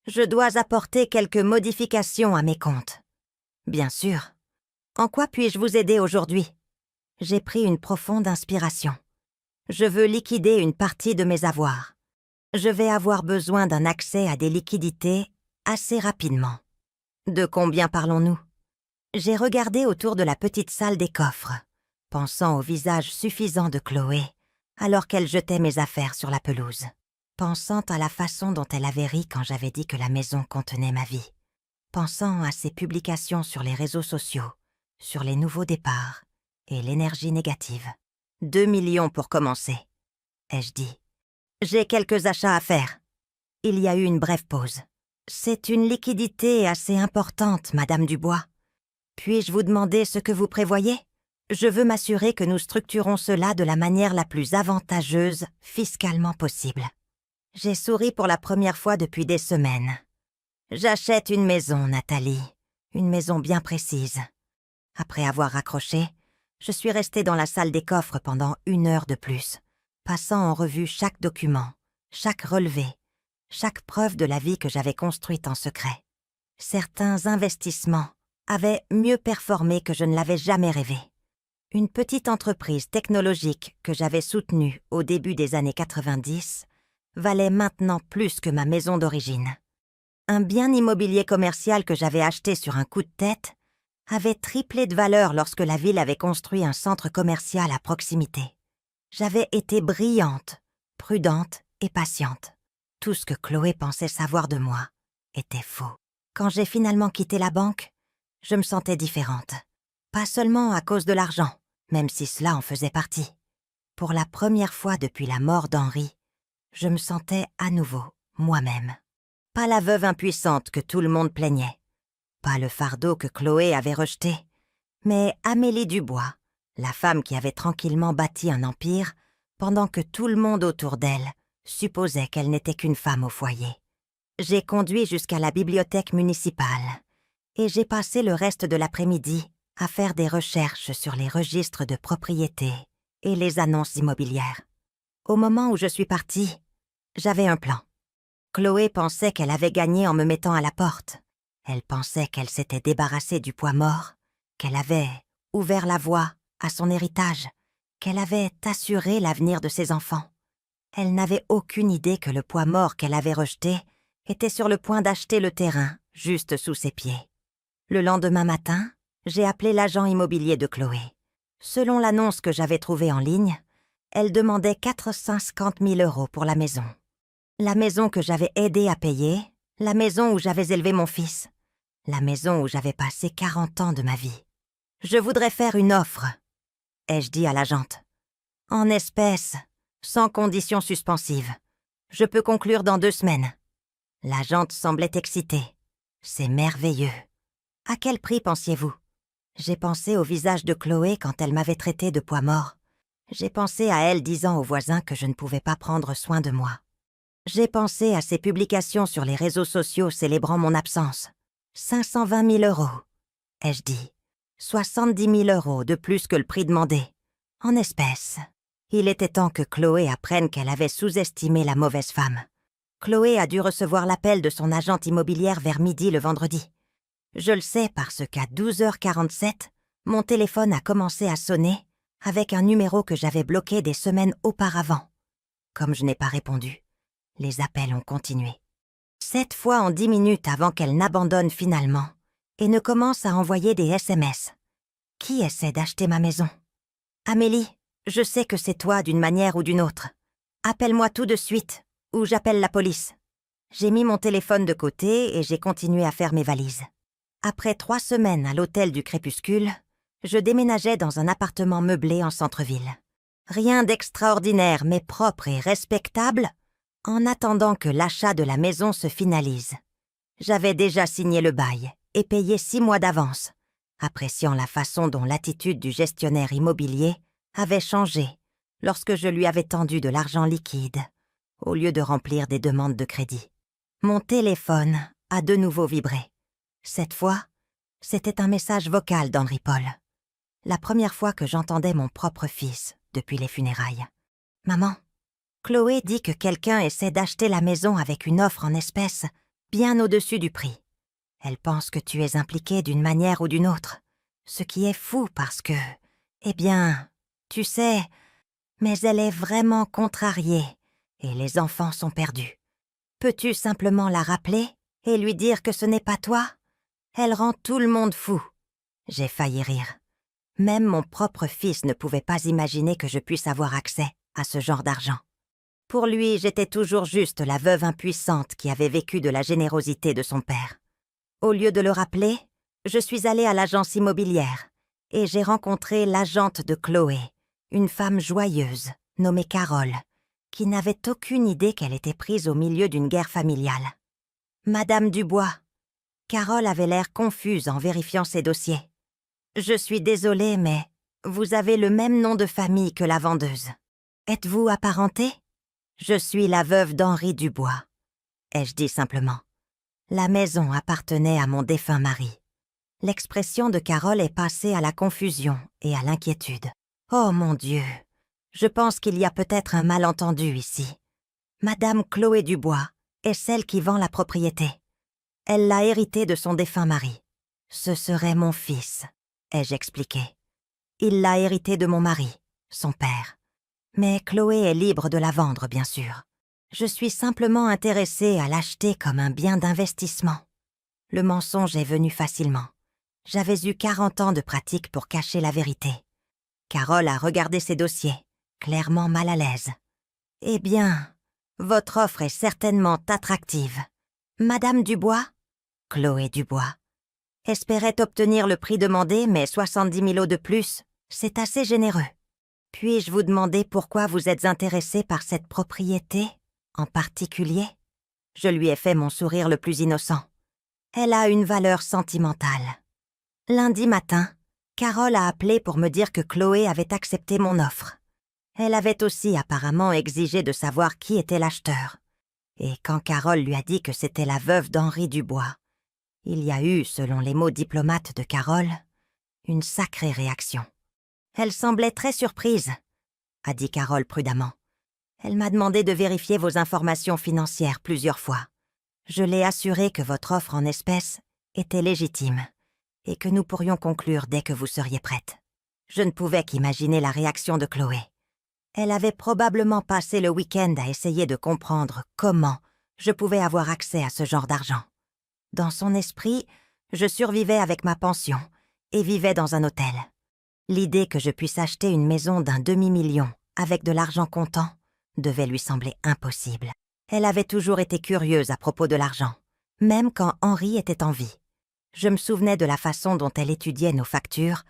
Je dois apporter quelques modifications à mes comptes. Bien sûr. En quoi puis-je vous aider aujourd'hui? J'ai pris une profonde inspiration. Je veux liquider une partie de mes avoirs. Je vais avoir besoin d'un accès à des liquidités assez rapidement. De combien parlons-nous? J'ai regardé autour de la petite salle des coffres, pensant au visage suffisant de Chloé, alors qu'elle jetait mes affaires sur la pelouse, pensant à la façon dont elle avait ri quand j'avais dit que la maison contenait ma vie, pensant à ses publications sur les réseaux sociaux, sur les nouveaux départs et l'énergie négative. 2 millions pour commencer, ai-je dit. J'ai quelques achats à faire. Il y a eu une brève pause. C'est une liquidité assez importante, Madame Dubois. Puis-je vous demander ce que vous prévoyez? Je veux m'assurer que nous structurons cela de la manière la plus avantageuse fiscalement possible. J'ai souri pour la première fois depuis des semaines. J'achète une maison, Nathalie. Une maison bien précise. Après avoir raccroché, je suis restée dans la salle des coffres pendant 1 heure de plus, passant en revue chaque document, chaque relevé, chaque preuve de la vie que j'avais construite en secret. Certains investissements avaient mieux performé que je ne l'avais jamais rêvé. Une petite entreprise technologique que j'avais soutenue au début des années 90 valait maintenant plus que ma maison d'origine. Un bien immobilier commercial que j'avais acheté sur un coup de tête avait triplé de valeur lorsque la ville avait construit un centre commercial à proximité. J'avais été brillante, prudente et patiente. Tout ce que Chloé pensait savoir de moi était faux. Quand j'ai finalement quitté la banque, je me sentais différente. Pas seulement à cause de l'argent, même si cela en faisait partie. Pour la première fois depuis la mort d'Henri, je me sentais à nouveau moi-même. Pas la veuve impuissante que tout le monde plaignait. Pas le fardeau que Chloé avait rejeté, mais Amélie Dubois, la femme qui avait tranquillement bâti un empire pendant que tout le monde autour d'elle supposait qu'elle n'était qu'une femme au foyer. J'ai conduit jusqu'à la bibliothèque municipale et j'ai passé le reste de l'après-midi à faire des recherches sur les registres de propriété et les annonces immobilières. Au moment où je suis partie, j'avais un plan. Chloé pensait qu'elle avait gagné en me mettant à la porte. Elle pensait qu'elle s'était débarrassée du poids mort, qu'elle avait ouvert la voie à son héritage, qu'elle avait assuré l'avenir de ses enfants. Elle n'avait aucune idée que le poids mort qu'elle avait rejeté était sur le point d'acheter le terrain juste sous ses pieds. Le lendemain matin, j'ai appelé l'agent immobilier de Chloé. Selon l'annonce que j'avais trouvée en ligne, elle demandait 450 000 € pour la maison. La maison que j'avais aidé à payer, la maison où j'avais élevé mon fils, la maison où j'avais passé 40 ans de ma vie. Je voudrais faire une offre, ai-je dit à l'agente. En espèces, sans conditions suspensives. Je peux conclure dans 2 semaines. L'agente semblait excitée. C'est merveilleux. À quel prix pensiez-vous? J'ai pensé au visage de Chloé quand elle m'avait traité de poids mort. J'ai pensé à elle disant aux voisins que je ne pouvais pas prendre soin de moi. J'ai pensé à ses publications sur les réseaux sociaux célébrant mon absence. 520 000 €, ai-je dit. 70 000 € de plus que le prix demandé. En espèces. Il était temps que Chloé apprenne qu'elle avait sous-estimé la mauvaise femme. Chloé a dû recevoir l'appel de son agente immobilière vers midi le vendredi. Je le sais parce qu'à 12h47, mon téléphone a commencé à sonner avec un numéro que j'avais bloqué des semaines auparavant. Comme je n'ai pas répondu, les appels ont continué. 7 fois en 10 minutes avant qu'elle n'abandonne finalement et ne commence à envoyer des SMS. Qui essaie d'acheter ma maison? Amélie, je sais que c'est toi d'une manière ou d'une autre. Appelle-moi tout de suite ou j'appelle la police. J'ai mis mon téléphone de côté et j'ai continué à faire mes valises. Après 3 semaines à l'hôtel du Crépuscule, je déménageais dans un appartement meublé en centre-ville. Rien d'extraordinaire mais propre et respectable en attendant que l'achat de la maison se finalise. J'avais déjà signé le bail et payé 6 mois d'avance, appréciant la façon dont l'attitude du gestionnaire immobilier avait changé lorsque je lui avais tendu de l'argent liquide, au lieu de remplir des demandes de crédit. Mon téléphone a de nouveau vibré. Cette fois, c'était un message vocal d'Henri Paul. la première fois que j'entendais mon propre fils depuis les funérailles. « Maman, Chloé dit que quelqu'un essaie d'acheter la maison avec une offre en espèces bien au-dessus du prix. Elle pense que tu es impliquée d'une manière ou d'une autre, ce qui est fou parce que, eh bien, tu sais, mais elle est vraiment contrariée et les enfants sont perdus. Peux-tu simplement la rappeler et lui dire que ce n'est pas toi? Elle rend tout le monde fou. » J'ai failli rire. Même mon propre fils ne pouvait pas imaginer que je puisse avoir accès à ce genre d'argent. Pour lui, j'étais toujours juste la veuve impuissante qui avait vécu de la générosité de son père. Au lieu de le rappeler, je suis allée à l'agence immobilière et j'ai rencontré l'agente de Chloé, une femme joyeuse, nommée Carole, qui n'avait aucune idée qu'elle était prise au milieu d'une guerre familiale. Madame Dubois. Carole avait l'air confuse en vérifiant ses dossiers. « Je suis désolée, mais vous avez le même nom de famille que la vendeuse. Êtes-vous apparentée ? Je suis la veuve d'Henri Dubois, » ai-je dit simplement. La maison appartenait à mon défunt mari. L'expression de Carole est passée à la confusion et à l'inquiétude. « Oh mon Dieu, je pense qu'il y a peut-être un malentendu ici. Madame Chloé Dubois est celle qui vend la propriété. Elle l'a héritée de son défunt mari. Ce serait mon fils, ai-je expliqué. Il l'a hérité de mon mari, son père. Mais Chloé est libre de la vendre, bien sûr. Je suis simplement intéressée à l'acheter comme un bien d'investissement. » Le mensonge est venu facilement. J'avais eu 40 ans de pratique pour cacher la vérité. Carole a regardé ses dossiers, clairement mal à l'aise. « Eh bien, votre offre est certainement attractive. Madame Dubois, Chloé Dubois, espérait obtenir le prix demandé, mais 70 000 € de plus, c'est assez généreux. Puis-je vous demander pourquoi vous êtes intéressée par cette propriété en particulier ? » Je lui ai fait mon sourire le plus innocent. Elle a une valeur sentimentale. Lundi matin, Carole a appelé pour me dire que Chloé avait accepté mon offre. Elle avait aussi apparemment exigé de savoir qui était l'acheteur. Et quand Carole lui a dit que c'était la veuve d'Henri Dubois, il y a eu, selon les mots diplomates de Carole, une sacrée réaction. Elle semblait très surprise, a dit Carole prudemment. Elle m'a demandé de vérifier vos informations financières plusieurs fois. Je l'ai assurée que votre offre en espèces était légitime et que nous pourrions conclure dès que vous seriez prête. Je ne pouvais qu'imaginer la réaction de Chloé. Elle avait probablement passé le week-end à essayer de comprendre comment je pouvais avoir accès à ce genre d'argent. Dans son esprit, je survivais avec ma pension et vivais dans un hôtel. L'idée que je puisse acheter une maison d'un demi-million avec de l'argent comptant devait lui sembler impossible. Elle avait toujours été curieuse à propos de l'argent, même quand Henri était en vie. Je me souvenais de la façon dont elle étudiait nos factures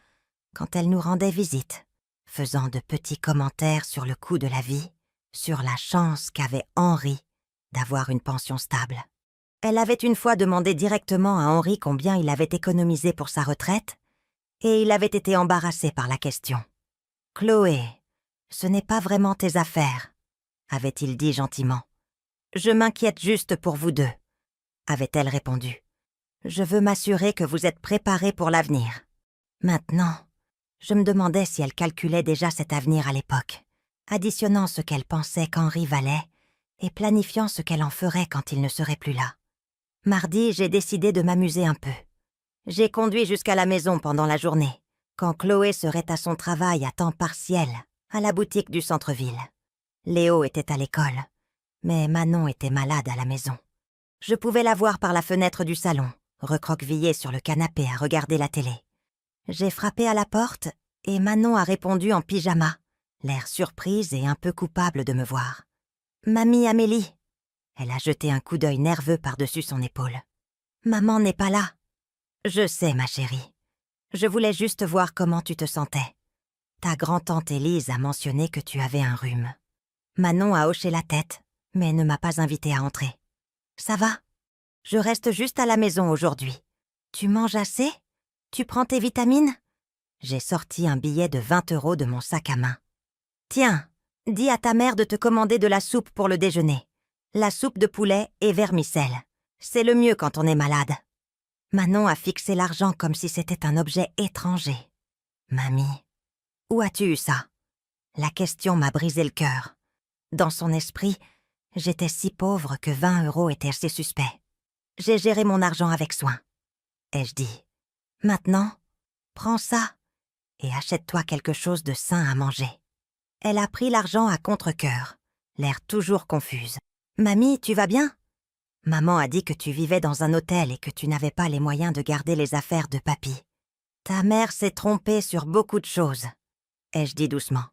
quand elle nous rendait visite, faisant de petits commentaires sur le coût de la vie, sur la chance qu'avait Henri d'avoir une pension stable. Elle avait une fois demandé directement à Henri combien il avait économisé pour sa retraite, et il avait été embarrassé par la question. « Chloé, ce n'est pas vraiment tes affaires, » avait-il dit gentiment. « Je m'inquiète juste pour vous deux, » avait-elle répondu. « Je veux m'assurer que vous êtes préparés pour l'avenir. » Maintenant, je me demandais si elle calculait déjà cet avenir à l'époque, additionnant ce qu'elle pensait qu'Henri valait et planifiant ce qu'elle en ferait quand il ne serait plus là. Mardi, j'ai décidé de m'amuser un peu. J'ai conduit jusqu'à la maison pendant la journée, quand Chloé serait à son travail à temps partiel, à la boutique du centre-ville. Léo était à l'école, mais Manon était malade à la maison. Je pouvais la voir par la fenêtre du salon, recroquevillée sur le canapé à regarder la télé. J'ai frappé à la porte et Manon a répondu en pyjama, l'air surprise et un peu coupable de me voir. « Mamie Amélie !» Elle a jeté un coup d'œil nerveux par-dessus son épaule. « Maman n'est pas là. »« Je sais, ma chérie. Je voulais juste voir comment tu te sentais. Ta grand-tante Élise a mentionné que tu avais un rhume. » Manon a hoché la tête, mais ne m'a pas invitée à entrer. « Ça va? Je reste juste à la maison aujourd'hui. Tu manges assez? Tu prends tes vitamines ?» J'ai sorti un billet de 20 € de mon sac à main. « Tiens, dis à ta mère de te commander de la soupe pour le déjeuner. La soupe de poulet et vermicelle. C'est le mieux quand on est malade. » Manon a fixé l'argent comme si c'était un objet étranger. Mamie, où as-tu eu ça? La question m'a brisé le cœur. Dans son esprit, j'étais si pauvre que 20 € étaient assez suspects. J'ai géré mon argent avec soin. Ai-je dit. Maintenant, prends ça et achète-toi quelque chose de sain à manger. Elle a pris l'argent à contre-cœur, l'air toujours confuse. Mamie, tu vas bien? Maman a dit que tu vivais dans un hôtel et que tu n'avais pas les moyens de garder les affaires de papy. Ta mère s'est trompée sur beaucoup de choses, ai-je dit doucement.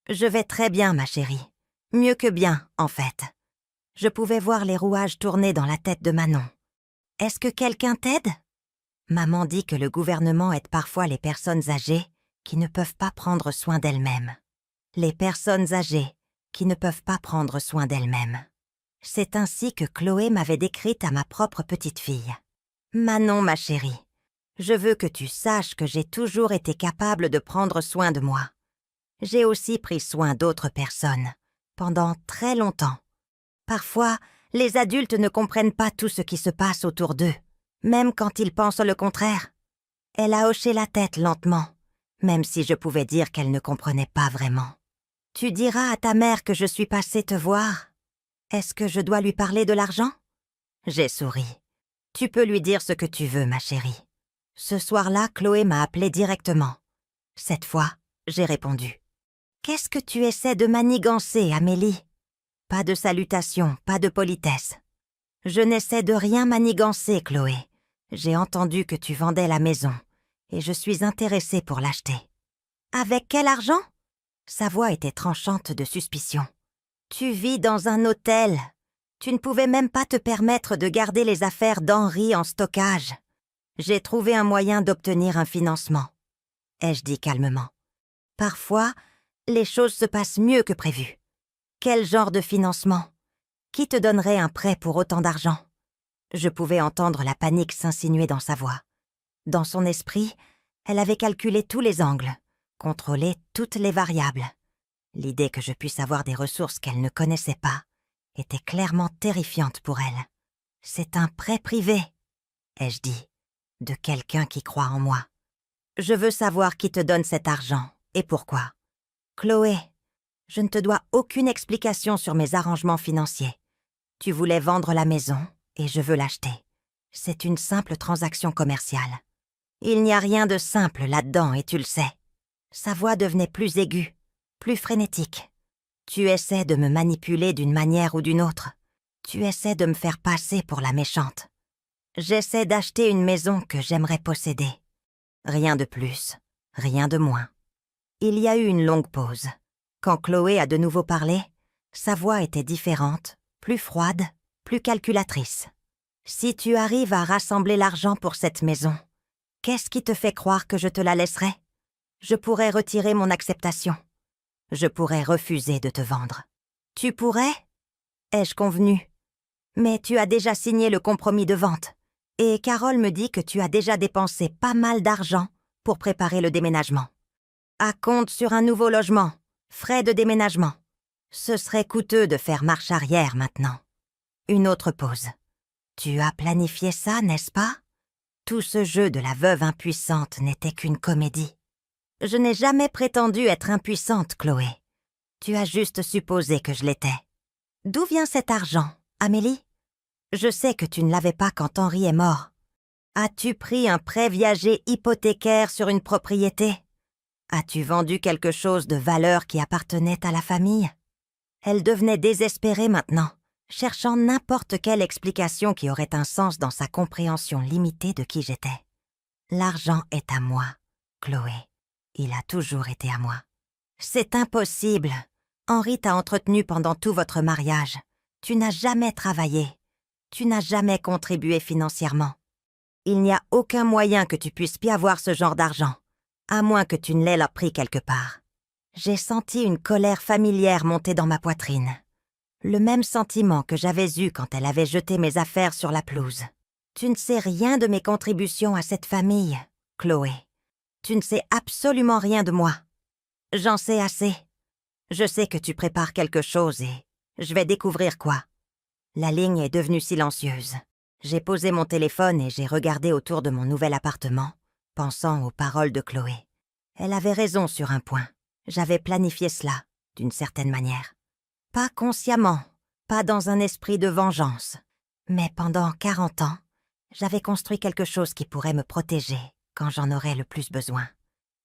Je vais très bien, ma chérie. Mieux que bien, en fait. Je pouvais voir les rouages tourner dans la tête de Manon. Est-ce que quelqu'un t'aide? Maman dit que le gouvernement aide parfois les personnes âgées qui ne peuvent pas prendre soin d'elles-mêmes. Les personnes âgées qui ne peuvent pas prendre soin d'elles-mêmes. C'est ainsi que Chloé m'avait décrite à ma propre petite-fille. Manon, ma chérie, je veux que tu saches que j'ai toujours été capable de prendre soin de moi. J'ai aussi pris soin d'autres personnes, pendant très longtemps. Parfois, les adultes ne comprennent pas tout ce qui se passe autour d'eux, même quand ils pensent le contraire. Elle a hoché la tête lentement, même si je pouvais dire qu'elle ne comprenait pas vraiment. Tu diras à ta mère que je suis passée te voir. Est-ce que je dois lui parler de l'argent? J'ai souri. Tu peux lui dire ce que tu veux, ma chérie. Ce soir-là, Chloé m'a appelé directement. Cette fois, j'ai répondu. Qu'est-ce que tu essaies de manigancer, Amélie? Pas de salutation, pas de politesse. Je n'essaie de rien manigancer, Chloé. J'ai entendu que tu vendais la maison, et je suis intéressée pour l'acheter. Avec quel argent? Sa voix était tranchante de suspicion. Tu vis dans un hôtel. Tu ne pouvais même pas te permettre de garder les affaires d'Henri en stockage. J'ai trouvé un moyen d'obtenir un financement, ai-je dit calmement. Parfois, les choses se passent mieux que prévu. Quel genre de financement? Qui te donnerait un prêt pour autant d'argent? Je pouvais entendre la panique s'insinuer dans sa voix. Dans son esprit, elle avait calculé tous les angles, contrôlé toutes les variables. L'idée que je puisse avoir des ressources qu'elle ne connaissait pas était clairement terrifiante pour elle. C'est un prêt privé, ai-je dit, de quelqu'un qui croit en moi. Je veux savoir qui te donne cet argent et pourquoi. Chloé, je ne te dois aucune explication sur mes arrangements financiers. Tu voulais vendre la maison et je veux l'acheter. C'est une simple transaction commerciale. Il n'y a rien de simple là-dedans et tu le sais. Sa voix devenait plus aiguë, plus frénétique. Tu essaies de me manipuler d'une manière ou d'une autre. Tu essaies de me faire passer pour la méchante. J'essaie d'acheter une maison que j'aimerais posséder. Rien de plus, rien de moins. Il y a eu une longue pause. Quand Chloé a de nouveau parlé, sa voix était différente, plus froide, plus calculatrice. Si tu arrives à rassembler l'argent pour cette maison, qu'est-ce qui te fait croire que je te la laisserai? Je pourrais retirer mon acceptation. Je pourrais refuser de te vendre. Tu pourrais? Ai-je convenu? Mais tu as déjà signé le compromis de vente. Et Carole me dit que tu as déjà dépensé pas mal d'argent pour préparer le déménagement. À compte sur un nouveau logement, frais de déménagement. Ce serait coûteux de faire marche arrière maintenant. Une autre pause. Tu as planifié ça, n'est-ce pas? Tout ce jeu de la veuve impuissante n'était qu'une comédie. Je n'ai jamais prétendu être impuissante, Chloé. Tu as juste supposé que je l'étais. D'où vient cet argent, Amélie? Je sais que tu ne l'avais pas quand Henri est mort. As-tu pris un prêt viager hypothécaire sur une propriété? As-tu vendu quelque chose de valeur qui appartenait à la famille? Elle devenait désespérée maintenant, cherchant n'importe quelle explication qui aurait un sens dans sa compréhension limitée de qui j'étais. L'argent est à moi, Chloé. Il a toujours été à moi. C'est impossible. Henri t'a entretenu pendant tout votre mariage. Tu n'as jamais travaillé. Tu n'as jamais contribué financièrement. Il n'y a aucun moyen que tu puisses avoir ce genre d'argent, à moins que tu ne l'aies pris quelque part. J'ai senti une colère familière monter dans ma poitrine. Le même sentiment que j'avais eu quand elle avait jeté mes affaires sur la pelouse. Tu ne sais rien de mes contributions à cette famille, Chloé. Tu ne sais absolument rien de moi. J'en sais assez. Je sais que tu prépares quelque chose et je vais découvrir quoi. La ligne est devenue silencieuse. J'ai posé mon téléphone et j'ai regardé autour de mon nouvel appartement, pensant aux paroles de Chloé. Elle avait raison sur un point. J'avais planifié cela, d'une certaine manière. Pas consciemment, pas dans un esprit de vengeance. Mais pendant 40 ans, j'avais construit quelque chose qui pourrait me protéger quand j'en aurais le plus besoin.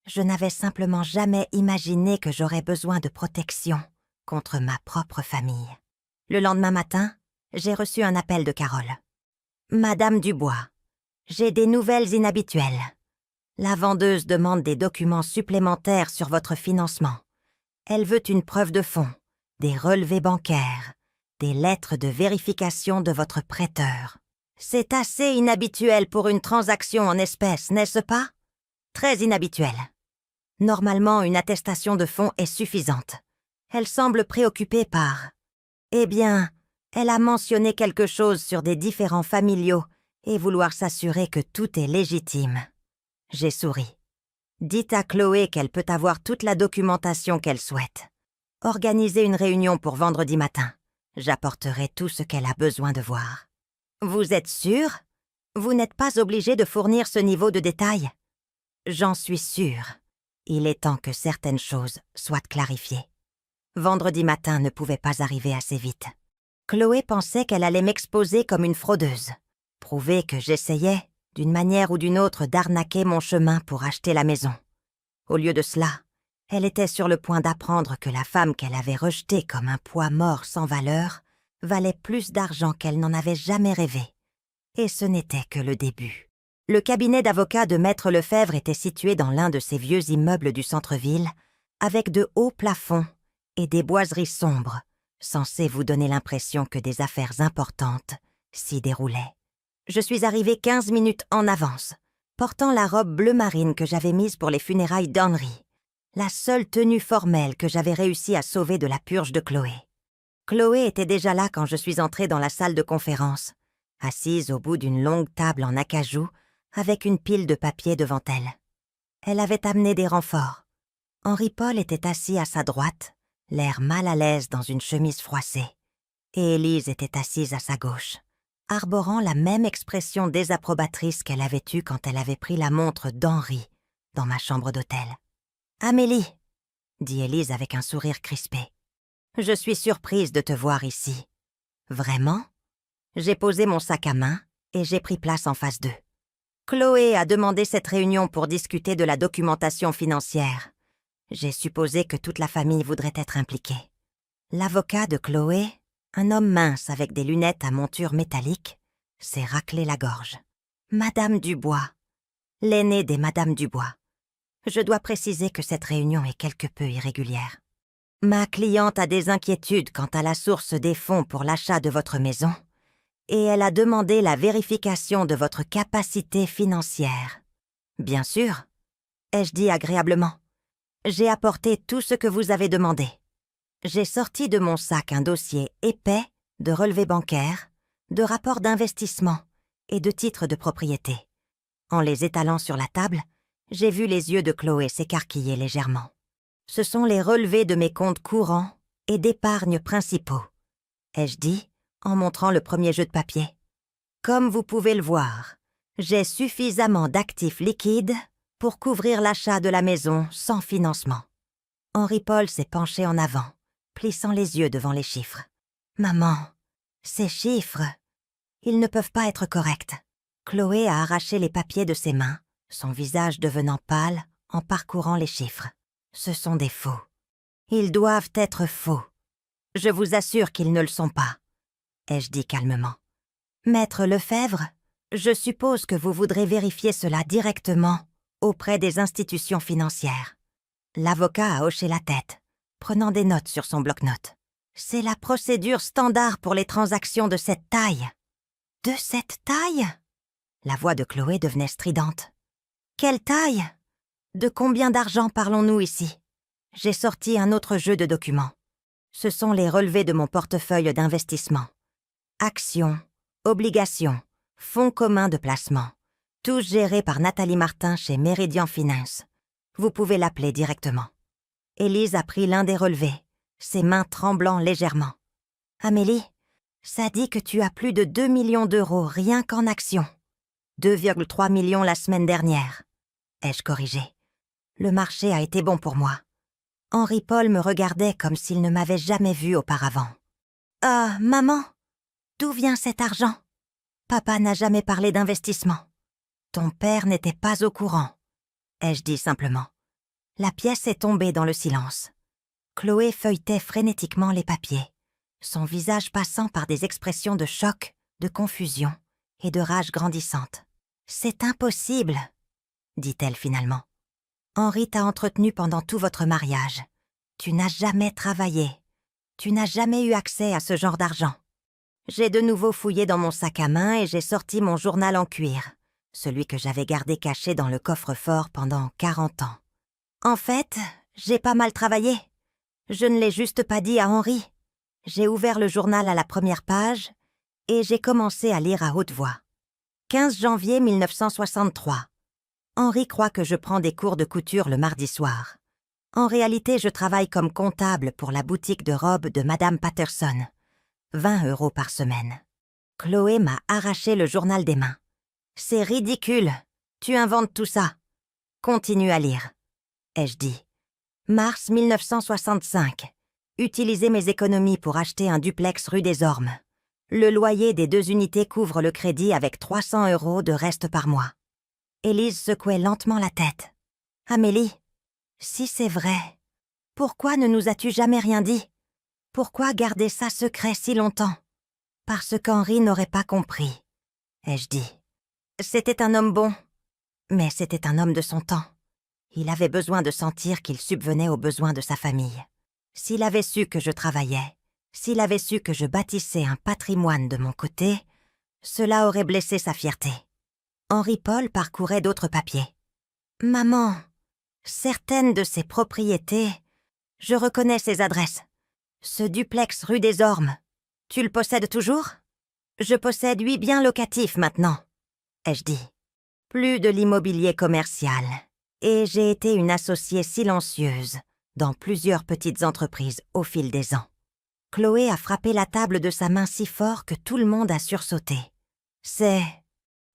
Je n'avais simplement jamais imaginé que j'aurais besoin de protection contre ma propre famille. Le lendemain matin, j'ai reçu un appel de Carole. « Madame Dubois, j'ai des nouvelles inhabituelles. La vendeuse demande des documents supplémentaires sur votre financement. Elle veut une preuve de fonds, des relevés bancaires, des lettres de vérification de votre prêteur. C'est assez inhabituel pour une transaction en espèces, n'est-ce pas? Très inhabituel. Normalement, une attestation de fonds est suffisante. Elle semble préoccupée par... Eh bien, elle a mentionné quelque chose sur des différends familiaux et vouloir s'assurer que tout est légitime. » J'ai souri. « Dites à Chloé qu'elle peut avoir toute la documentation qu'elle souhaite. Organisez une réunion pour vendredi matin. J'apporterai tout ce qu'elle a besoin de voir. » « Vous êtes sûr? Vous n'êtes pas obligé de fournir ce niveau de détail? » « J'en suis sûre. Il est temps que certaines choses soient clarifiées. » Vendredi matin ne pouvait pas arriver assez vite. Chloé pensait qu'elle allait m'exposer comme une fraudeuse, prouver que j'essayais, d'une manière ou d'une autre, d'arnaquer mon chemin pour acheter la maison. Au lieu de cela, elle était sur le point d'apprendre que la femme qu'elle avait rejetée comme un poids mort sans valeur valait plus d'argent qu'elle n'en avait jamais rêvé. Et ce n'était que le début. Le cabinet d'avocat de Maître Lefebvre était situé dans l'un de ces vieux immeubles du centre-ville, avec de hauts plafonds et des boiseries sombres, censées vous donner l'impression que des affaires importantes s'y déroulaient. Je suis arrivée 15 minutes en avance, portant la robe bleu marine que j'avais mise pour les funérailles d'Henri, la seule tenue formelle que j'avais réussi à sauver de la purge de Chloé. Chloé était déjà là quand je suis entrée dans la salle de conférence, assise au bout d'une longue table en acajou, avec une pile de papier devant elle. Elle avait amené des renforts. Henri-Paul était assis à sa droite, l'air mal à l'aise dans une chemise froissée, et Élise était assise à sa gauche, arborant la même expression désapprobatrice qu'elle avait eue quand elle avait pris la montre d'Henri dans ma chambre d'hôtel. « Amélie, » dit Élise avec un sourire crispé, « je suis surprise de te voir ici. »« Vraiment ?» J'ai posé mon sac à main et j'ai pris place en face d'eux. Chloé a demandé cette réunion pour discuter de la documentation financière. J'ai supposé que toute la famille voudrait être impliquée. L'avocat de Chloé, un homme mince avec des lunettes à monture métallique, s'est raclé la gorge. Madame Dubois, l'aînée des Madame Dubois. Je dois préciser que cette réunion est quelque peu irrégulière. Ma cliente a des inquiétudes quant à la source des fonds pour l'achat de votre maison, et elle a demandé la vérification de votre capacité financière. Bien sûr, ai-je dit agréablement. J'ai apporté tout ce que vous avez demandé. J'ai sorti de mon sac un dossier épais de relevés bancaires, de rapports d'investissement et de titres de propriété. En les étalant sur la table, j'ai vu les yeux de Chloé s'écarquiller légèrement. Ce sont les relevés de mes comptes courants et d'épargne principaux, ai-je dit en montrant le premier jeu de papier. Comme vous pouvez le voir, j'ai suffisamment d'actifs liquides pour couvrir l'achat de la maison sans financement. Henri-Paul s'est penché en avant, plissant les yeux devant les chiffres. « Maman, ces chiffres, ils ne peuvent pas être corrects. » Chloé a arraché les papiers de ses mains, son visage devenant pâle en parcourant les chiffres. Ce sont des faux. Ils doivent être faux. Je vous assure qu'ils ne le sont pas, ai-je dit calmement. Maître Lefebvre, je suppose que vous voudrez vérifier cela directement auprès des institutions financières. L'avocat a hoché la tête, prenant des notes sur son bloc-notes. C'est la procédure standard pour les transactions de cette taille. De cette taille? La voix de Chloé devenait stridente. Quelle taille? De combien d'argent parlons-nous ici? J'ai sorti un autre jeu de documents. Ce sont les relevés de mon portefeuille d'investissement. Actions, obligations, fonds communs de placement, tous gérés par Nathalie Martin chez Meridian Finance. Vous pouvez l'appeler directement. Élise a pris l'un des relevés, ses mains tremblant légèrement. « Amélie, ça dit que tu as plus de 2 millions d'euros rien qu'en actions. 2,3 millions la semaine dernière. » Ai-je corrigé. « Le marché a été bon pour moi. Henri-Paul me regardait comme s'il ne m'avait jamais vu auparavant. « Ah, maman, d'où vient cet argent ? Papa n'a jamais parlé d'investissement. Ton père n'était pas au courant, » ai-je dit simplement. La pièce est tombée dans le silence. Chloé feuilletait frénétiquement les papiers, son visage passant par des expressions de choc, de confusion et de rage grandissante. « C'est impossible, » dit-elle finalement. « Henri t'a entretenu pendant tout votre mariage. Tu n'as jamais travaillé. Tu n'as jamais eu accès à ce genre d'argent. » J'ai de nouveau fouillé dans mon sac à main et j'ai sorti mon journal en cuir, celui que j'avais gardé caché dans le coffre-fort pendant 40 ans. En fait, j'ai pas mal travaillé. Je ne l'ai juste pas dit à Henri. J'ai ouvert le journal à la première page et j'ai commencé à lire à haute voix. 15 janvier 1963. Henri croit que je prends des cours de couture le mardi soir. En réalité, je travaille comme comptable pour la boutique de robes de Madame Patterson. 20 € par semaine. Chloé m'a arraché le journal des mains. « C'est ridicule. Tu inventes tout ça. Continue à lire, » ai-je dit. Mars 1965. Utiliser mes économies pour acheter un duplex rue des Ormes. Le loyer des 2 unités couvre le crédit avec 300 € de reste par mois. Élise secouait lentement la tête. « Amélie, si c'est vrai, pourquoi ne nous as-tu jamais rien dit ? Pourquoi garder ça secret si longtemps ? » « Parce qu'Henri n'aurait pas compris, » ai-je dit. C'était un homme bon, mais c'était un homme de son temps. Il avait besoin de sentir qu'il subvenait aux besoins de sa famille. S'il avait su que je travaillais, s'il avait su que je bâtissais un patrimoine de mon côté, cela aurait blessé sa fierté. Henri-Paul parcourait d'autres papiers. « Maman, certaines de ces propriétés, je reconnais ces adresses. Ce duplex rue des Ormes, tu le possèdes toujours ? Je possède 8 biens locatifs maintenant, » ai-je dit. Plus de l'immobilier commercial. Et j'ai été une associée silencieuse dans plusieurs petites entreprises au fil des ans. Chloé a frappé la table de sa main si fort que tout le monde a sursauté.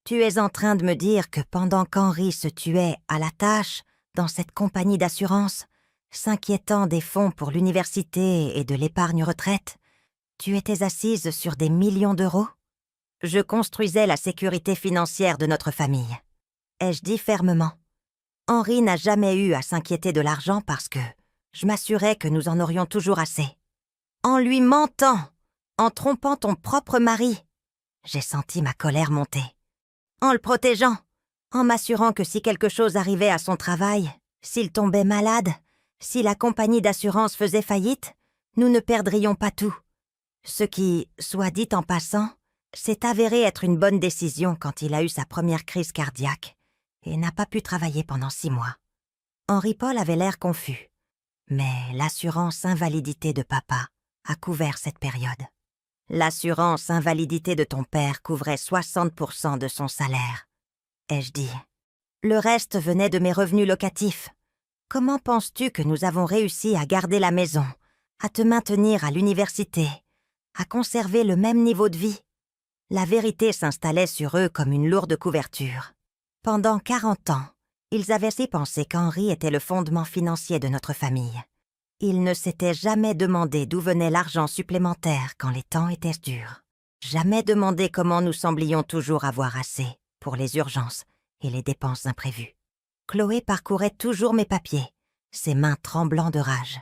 Tu es en train de me dire que pendant qu'Henri se tuait à la tâche dans cette compagnie d'assurance, s'inquiétant des fonds pour l'université et de l'épargne retraite, tu étais assise sur des millions d'euros ? Je construisais la sécurité financière de notre famille, ai-je dit fermement. Henri n'a jamais eu à s'inquiéter de l'argent parce que je m'assurais que nous en aurions toujours assez. En lui mentant, en trompant ton propre mari, j'ai senti ma colère monter. En le protégeant, en m'assurant que si quelque chose arrivait à son travail, s'il tombait malade, si la compagnie d'assurance faisait faillite, nous ne perdrions pas tout. Ce qui, soit dit en passant, s'est avéré être une bonne décision quand il a eu sa première crise cardiaque et n'a pas pu travailler pendant 6 mois. Henri-Paul avait l'air confus, mais l'assurance invalidité de papa a couvert cette période. L'assurance invalidité de ton père couvrait 60% de son salaire, ai-je dit. Le reste venait de mes revenus locatifs. Comment penses-tu que nous avons réussi à garder la maison, à te maintenir à l'université, à conserver le même niveau de vie ? La vérité s'installait sur eux comme une lourde couverture. Pendant 40 ans, ils avaient si pensé qu'Henri était le fondement financier de notre famille. Ils ne s'étaient jamais demandé d'où venait l'argent supplémentaire quand les temps étaient durs. Jamais demandé comment nous semblions toujours avoir assez pour les urgences et les dépenses imprévues. Chloé parcourait toujours mes papiers, ses mains tremblant de rage.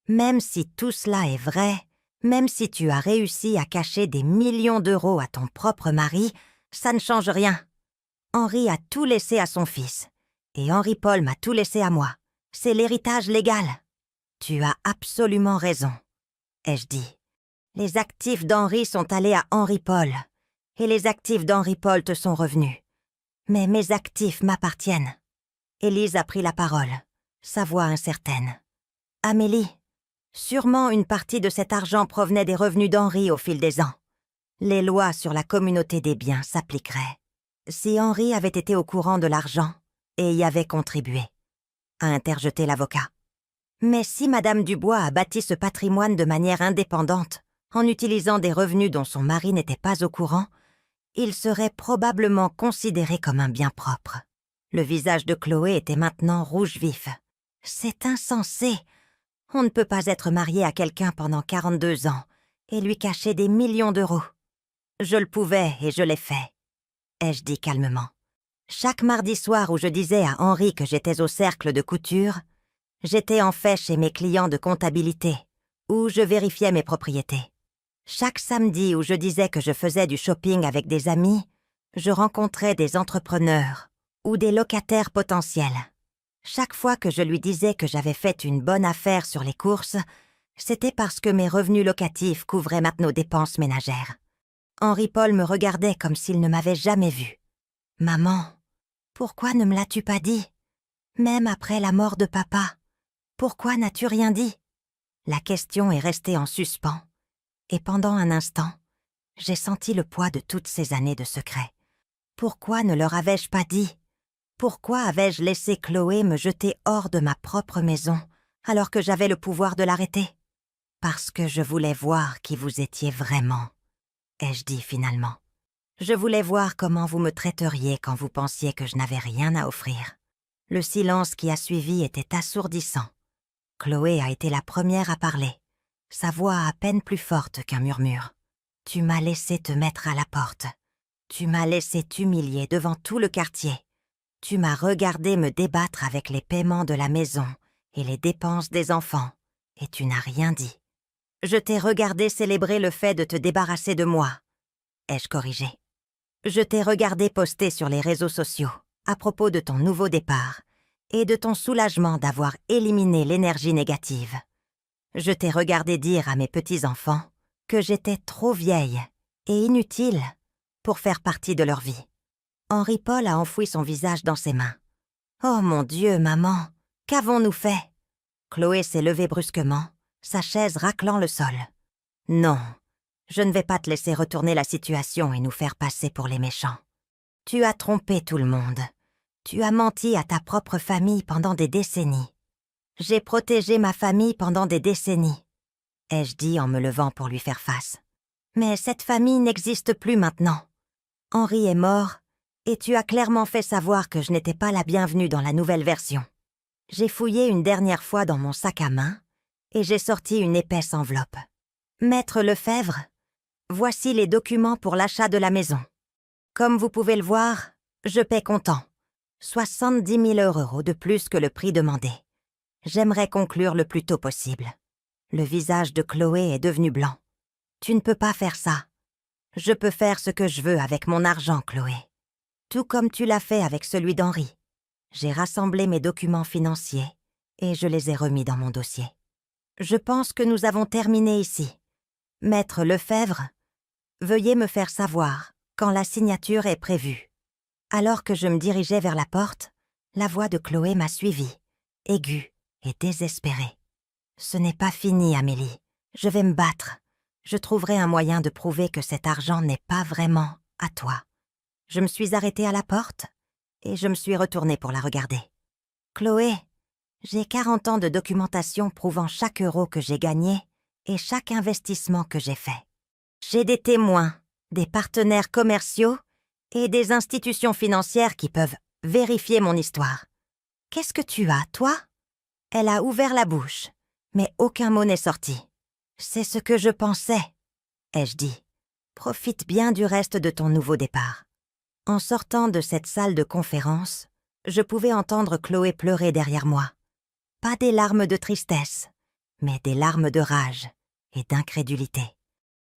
Même si tout cela est vrai, même si tu as réussi à cacher des millions d'euros à ton propre mari, ça ne change rien. Henri a tout laissé à son fils, et Henri-Paul m'a tout laissé à moi. C'est l'héritage légal. Tu as absolument raison, ai-je dit. Les actifs d'Henri sont allés à Henri-Paul, et les actifs d'Henri-Paul te sont revenus. Mais mes actifs m'appartiennent. Élise a pris la parole, sa voix incertaine. Amélie, sûrement une partie de cet argent provenait des revenus d'Henri au fil des ans. Les lois sur la communauté des biens s'appliqueraient. Si Henri avait été au courant de l'argent et y avait contribué, a interjeté l'avocat. Mais si Madame Dubois a bâti ce patrimoine de manière indépendante, en utilisant des revenus dont son mari n'était pas au courant, il serait probablement considéré comme un bien propre. Le visage de Chloé était maintenant rouge vif. C'est insensé. On ne peut pas être marié à quelqu'un pendant 42 ans et lui cacher des millions d'euros. Je le pouvais et je l'ai fait, ai-je dit calmement. Chaque mardi soir où je disais à Henri que j'étais au cercle de couture, j'étais en fait chez mes clients de comptabilité, où je vérifiais mes propriétés. Chaque samedi où je disais que je faisais du shopping avec des amis, je rencontrais des entrepreneurs ou des locataires potentiels. Chaque fois que je lui disais que j'avais fait une bonne affaire sur les courses, c'était parce que mes revenus locatifs couvraient maintenant nos dépenses ménagères. Henri-Paul me regardait comme s'il ne m'avait jamais vue. « Maman, pourquoi ne me l'as-tu pas dit? Même après la mort de papa, pourquoi n'as-tu rien dit ?» La question est restée en suspens, et pendant un instant, j'ai senti le poids de toutes ces années de secret. Pourquoi ne leur avais-je pas dit? Pourquoi avais-je laissé Chloé me jeter hors de ma propre maison alors que j'avais le pouvoir de l'arrêter? Parce que je voulais voir qui vous étiez vraiment, ai-je dit finalement. Je voulais voir comment vous me traiteriez quand vous pensiez que je n'avais rien à offrir. Le silence qui a suivi était assourdissant. Chloé a été la première à parler, sa voix à peine plus forte qu'un murmure. « Tu m'as laissé te mettre à la porte. Tu m'as laissé t'humilier devant tout le quartier. Tu m'as regardé me débattre avec les paiements de la maison et les dépenses des enfants, et tu n'as rien dit. Je t'ai regardé célébrer le fait de te débarrasser de moi, ai-je corrigé. Je t'ai regardé poster sur les réseaux sociaux à propos de ton nouveau départ et de ton soulagement d'avoir éliminé l'énergie négative. Je t'ai regardé dire à mes petits-enfants que j'étais trop vieille et inutile pour faire partie de leur vie. Henri-Paul a enfoui son visage dans ses mains. « Oh mon Dieu, maman, qu'avons-nous fait ?» Chloé s'est levée brusquement, sa chaise raclant le sol. « Non, je ne vais pas te laisser retourner la situation et nous faire passer pour les méchants. Tu as trompé tout le monde. Tu as menti à ta propre famille pendant des décennies. J'ai protégé ma famille pendant des décennies, ai-je dit en me levant pour lui faire face. Mais cette famille n'existe plus maintenant. Henri est mort, et tu as clairement fait savoir que je n'étais pas la bienvenue dans la nouvelle version. J'ai fouillé une dernière fois dans mon sac à main, et j'ai sorti une épaisse enveloppe. Maître Lefebvre, voici les documents pour l'achat de la maison. Comme vous pouvez le voir, je paie comptant. 70 000 € de plus que le prix demandé. J'aimerais conclure le plus tôt possible. Le visage de Chloé est devenu blanc. Tu ne peux pas faire ça. Je peux faire ce que je veux avec mon argent, Chloé. Tout comme tu l'as fait avec celui d'Henri. J'ai rassemblé mes documents financiers et je les ai remis dans mon dossier. Je pense que nous avons terminé ici. Maître Lefebvre, veuillez me faire savoir quand la signature est prévue. Alors que je me dirigeais vers la porte, la voix de Chloé m'a suivie, aiguë et désespérée. Ce n'est pas fini, Amélie. Je vais me battre. Je trouverai un moyen de prouver que cet argent n'est pas vraiment à toi. Je me suis arrêtée à la porte et je me suis retournée pour la regarder. Chloé, j'ai 40 ans de documentation prouvant chaque euro que j'ai gagné et chaque investissement que j'ai fait. J'ai des témoins, des partenaires commerciaux et des institutions financières qui peuvent vérifier mon histoire. Qu'est-ce que tu as, toi? Elle a ouvert la bouche, mais aucun mot n'est sorti. C'est ce que je pensais, ai-je dit. Profite bien du reste de ton nouveau départ. En sortant de cette salle de conférence, je pouvais entendre Chloé pleurer derrière moi. Pas des larmes de tristesse, mais des larmes de rage et d'incrédulité.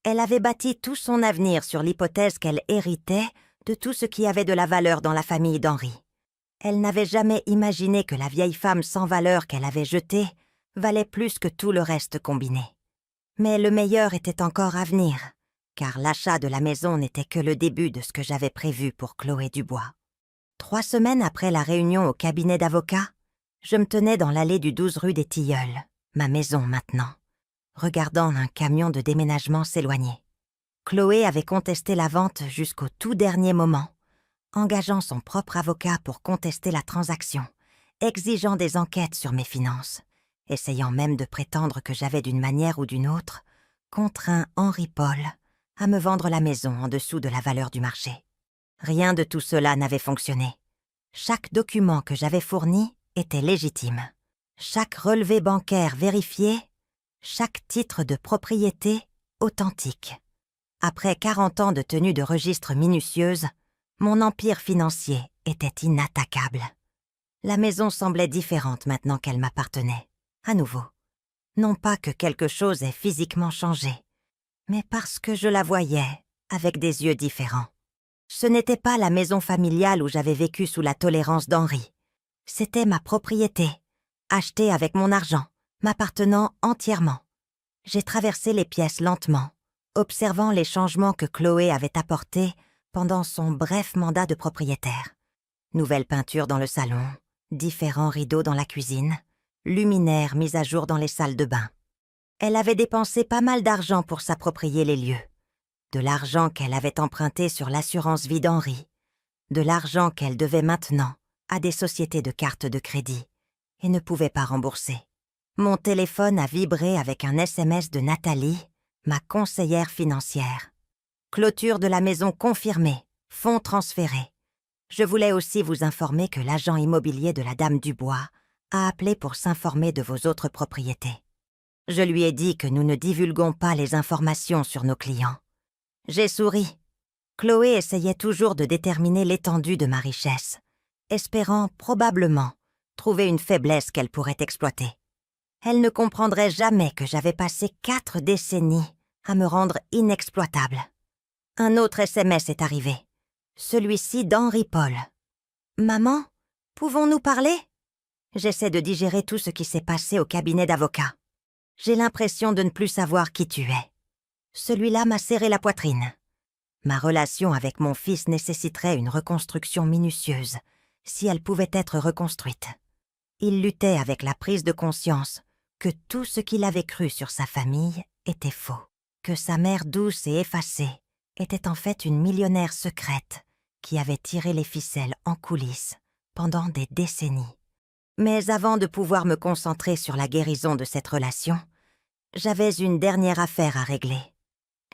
Elle avait bâti tout son avenir sur l'hypothèse qu'elle héritait de tout ce qui avait de la valeur dans la famille d'Henri. Elle n'avait jamais imaginé que la vieille femme sans valeur qu'elle avait jetée valait plus que tout le reste combiné. Mais le meilleur était encore à venir, car l'achat de la maison n'était que le début de ce que j'avais prévu pour Chloé Dubois. 3 semaines après la réunion au cabinet d'avocat, je me tenais dans l'allée du 12 rue des Tilleuls, ma maison maintenant, regardant un camion de déménagement s'éloigner. Chloé avait contesté la vente jusqu'au tout dernier moment, engageant son propre avocat pour contester la transaction, exigeant des enquêtes sur mes finances, essayant même de prétendre que j'avais d'une manière ou d'une autre contraint Henri-Paul à me vendre la maison en dessous de la valeur du marché. Rien de tout cela n'avait fonctionné. Chaque document que j'avais fourni était légitime. chaque relevé bancaire vérifié, chaque titre de propriété authentique. Après 40 ans de tenue de registre minutieuse, mon empire financier était inattaquable. La maison semblait différente maintenant qu'elle m'appartenait, à nouveau. Non pas que quelque chose ait physiquement changé, mais parce que je la voyais avec des yeux différents. Ce n'était pas la maison familiale où j'avais vécu sous la tolérance d'Henri. C'était ma propriété, achetée avec mon argent, m'appartenant entièrement. J'ai traversé les pièces lentement, observant les changements que Chloé avait apportés pendant son bref mandat de propriétaire. Nouvelle peinture dans le salon, différents rideaux dans la cuisine, luminaires mis à jour dans les salles de bain. Elle avait dépensé pas mal d'argent pour s'approprier les lieux. De l'argent qu'elle avait emprunté sur l'assurance vie d'Henri, de l'argent qu'elle devait maintenant à des sociétés de cartes de crédit et ne pouvait pas rembourser. Mon téléphone a vibré avec un SMS de Nathalie, ma conseillère financière. Clôture de la maison confirmée, fonds transférés. Je voulais aussi vous informer que l'agent immobilier de la Dame Dubois a appelé pour s'informer de vos autres propriétés. Je lui ai dit que nous ne divulguons pas les informations sur nos clients. J'ai souri. Chloé essayait toujours de déterminer l'étendue de ma richesse, espérant probablement trouver une faiblesse qu'elle pourrait exploiter. Elle ne comprendrait jamais que j'avais passé 4 décennies à me rendre inexploitable. Un autre SMS est arrivé, celui-ci d'Henri Paul. « Maman, pouvons-nous parler ?» J'essaie de digérer tout ce qui s'est passé au cabinet d'avocat. J'ai l'impression de ne plus savoir qui tu es. Celui-là m'a serré la poitrine. Ma relation avec mon fils nécessiterait une reconstruction minutieuse, si elle pouvait être reconstruite. Il luttait avec la prise de conscience que tout ce qu'il avait cru sur sa famille était faux, que sa mère douce et effacée était en fait une millionnaire secrète qui avait tiré les ficelles en coulisses pendant des décennies. Mais avant de pouvoir me concentrer sur la guérison de cette relation, j'avais une dernière affaire à régler.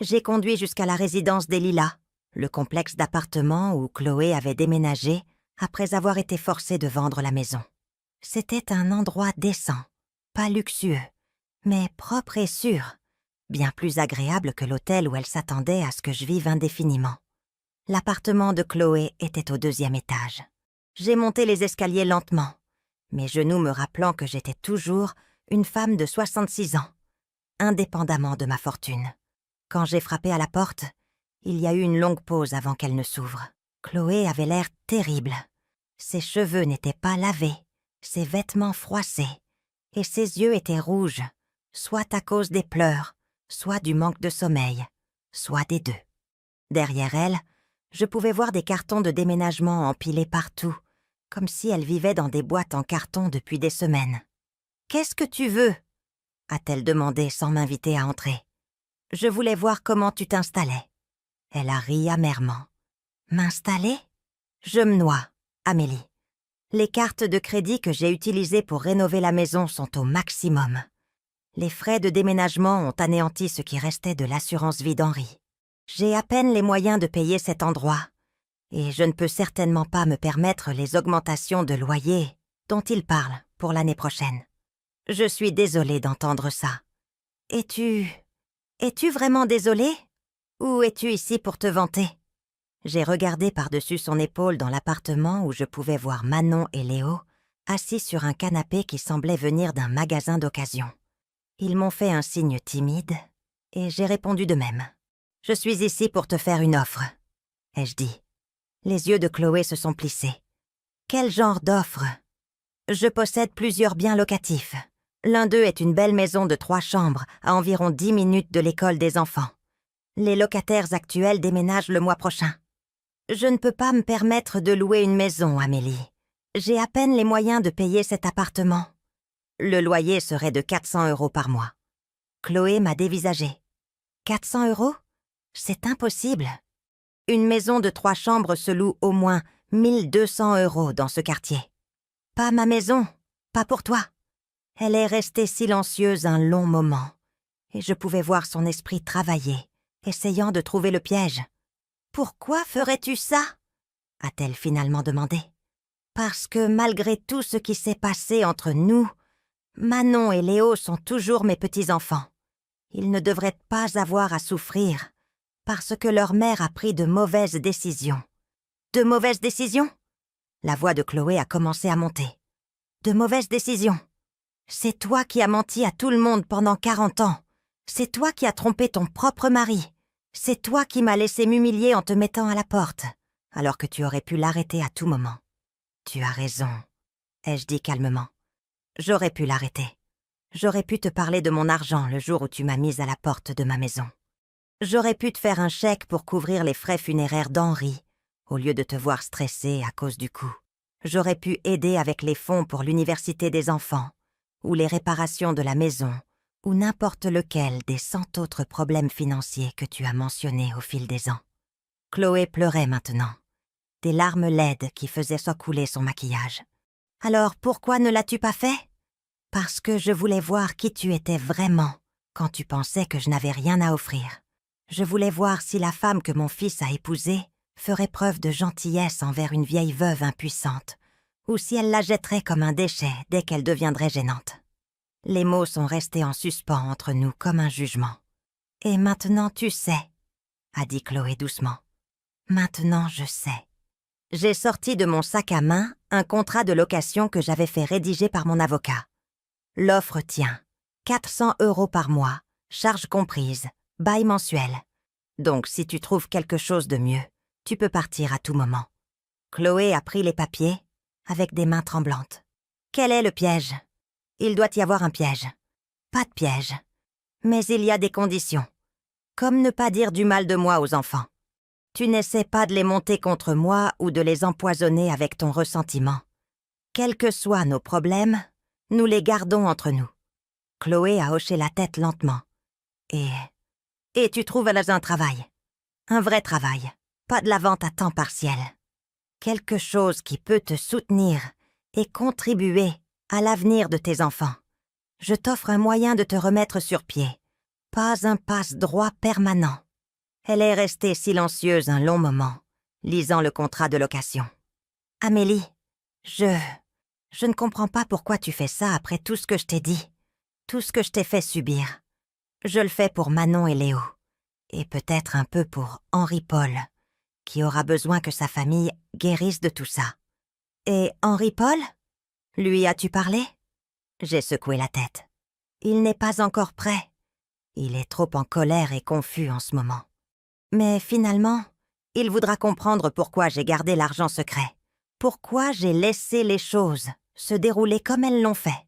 J'ai conduit jusqu'à la résidence des Lilas, le complexe d'appartements où Chloé avait déménagé après avoir été forcée de vendre la maison. C'était un endroit décent, pas luxueux, mais propre et sûr, bien plus agréable que l'hôtel où elle s'attendait à ce que je vive indéfiniment. L'appartement de Chloé était au 2e étage. J'ai monté les escaliers lentement, mes genoux me rappelant que j'étais toujours une femme de 66 ans, indépendamment de ma fortune. Quand j'ai frappé à la porte, il y a eu une longue pause avant qu'elle ne s'ouvre. Chloé avait l'air terrible. Ses cheveux n'étaient pas lavés, ses vêtements froissés, et ses yeux étaient rouges, soit à cause des pleurs, soit du manque de sommeil, soit des deux. Derrière elle, je pouvais voir des cartons de déménagement empilés partout, comme si elle vivait dans des boîtes en carton depuis des semaines. « Qu'est-ce que tu veux ?» a-t-elle demandé sans m'inviter à entrer. Je voulais voir comment tu t'installais. Elle a ri amèrement. M'installer ? Je me noie, Amélie. Les cartes de crédit que j'ai utilisées pour rénover la maison sont au maximum. Les frais de déménagement ont anéanti ce qui restait de l'assurance vie d'Henri. J'ai à peine les moyens de payer cet endroit, et je ne peux certainement pas me permettre les augmentations de loyer dont il parle pour l'année prochaine. Je suis désolée d'entendre ça. Es-tu vraiment désolée? Ou es-tu ici pour te vanter? J'ai regardé par-dessus son épaule dans l'appartement où je pouvais voir Manon et Léo, assis sur un canapé qui semblait venir d'un magasin d'occasion. Ils m'ont fait un signe timide, et j'ai répondu de même. « Je suis ici pour te faire une offre, » ai-je dit. Les yeux de Chloé se sont plissés. « Quel genre d'offre? » Je possède plusieurs biens locatifs. L'un d'eux est une belle maison de 3 chambres, à environ 10 minutes de l'école des enfants. Les locataires actuels déménagent le mois prochain. Je ne peux pas me permettre de louer une maison, Amélie. J'ai à peine les moyens de payer cet appartement. Le loyer serait de 400 € par mois. Chloé m'a dévisagée. 400 €? C'est impossible. Une maison de 3 chambres se loue au moins 1200 € dans ce quartier. Pas ma maison, pas pour toi. Elle est restée silencieuse un long moment, et je pouvais voir son esprit travailler, essayant de trouver le piège. « Pourquoi ferais-tu ça ?» a-t-elle finalement demandé. « Parce que malgré tout ce qui s'est passé entre nous, Manon et Léo sont toujours mes petits-enfants. Ils ne devraient pas avoir à souffrir parce que leur mère a pris de mauvaises décisions. De mauvaises décisions? La voix de Chloé a commencé à monter. De mauvaises décisions. C'est toi qui as menti à tout le monde pendant 40 ans. C'est toi qui as trompé ton propre mari. C'est toi qui m'as laissé m'humilier en te mettant à la porte, alors que tu aurais pu l'arrêter à tout moment. Tu as raison, ai-je dit calmement. J'aurais pu l'arrêter. J'aurais pu te parler de mon argent le jour où tu m'as mise à la porte de ma maison. J'aurais pu te faire un chèque pour couvrir les frais funéraires d'Henri, au lieu de te voir stressée à cause du coup. J'aurais pu aider avec les fonds pour l'université des enfants, ou les réparations de la maison, ou n'importe lequel des 100 autres problèmes financiers que tu as mentionnés au fil des ans. Chloé pleurait maintenant, des larmes laides qui faisaient s'encouler son maquillage. Alors pourquoi ne l'as-tu pas fait? Parce que je voulais voir qui tu étais vraiment quand tu pensais que je n'avais rien à offrir. Je voulais voir si la femme que mon fils a épousée ferait preuve de gentillesse envers une vieille veuve impuissante, ou si elle la jetterait comme un déchet dès qu'elle deviendrait gênante. Les mots sont restés en suspens entre nous comme un jugement. « Et maintenant tu sais, » a dit Chloé doucement. « Maintenant je sais. » J'ai sorti de mon sac à main un contrat de location que j'avais fait rédiger par mon avocat. L'offre tient. 400 € par mois, charges comprises, bail mensuel. Donc si tu trouves quelque chose de mieux, tu peux partir à tout moment. Chloé a pris les papiers avec des mains tremblantes. Quel est le piège? Il doit y avoir un piège. Pas de piège. Mais il y a des conditions. Comme ne pas dire du mal de moi aux enfants. Tu n'essaies pas de les monter contre moi ou de les empoisonner avec ton ressentiment. Quels que soient nos problèmes, nous les gardons entre nous. Chloé a hoché la tête lentement. Et tu trouves un travail. Un vrai travail. Pas de la vente à temps partiel. Quelque chose qui peut te soutenir et contribuer à l'avenir de tes enfants. Je t'offre un moyen de te remettre sur pied. Pas un passe-droit permanent. Elle est restée silencieuse un long moment, lisant le contrat de location. « Amélie, je ne comprends pas pourquoi tu fais ça après tout ce que je t'ai dit, tout ce que je t'ai fait subir. Je le fais pour Manon et Léo, et peut-être un peu pour Henri-Paul, qui aura besoin que sa famille guérisse de tout ça. Et Henri-Paul? Lui as-tu parlé? » J'ai secoué la tête. Il n'est pas encore prêt. Il est trop en colère et confus en ce moment. Mais finalement, il voudra comprendre pourquoi j'ai gardé l'argent secret. Pourquoi j'ai laissé les choses se dérouler comme elles l'ont fait.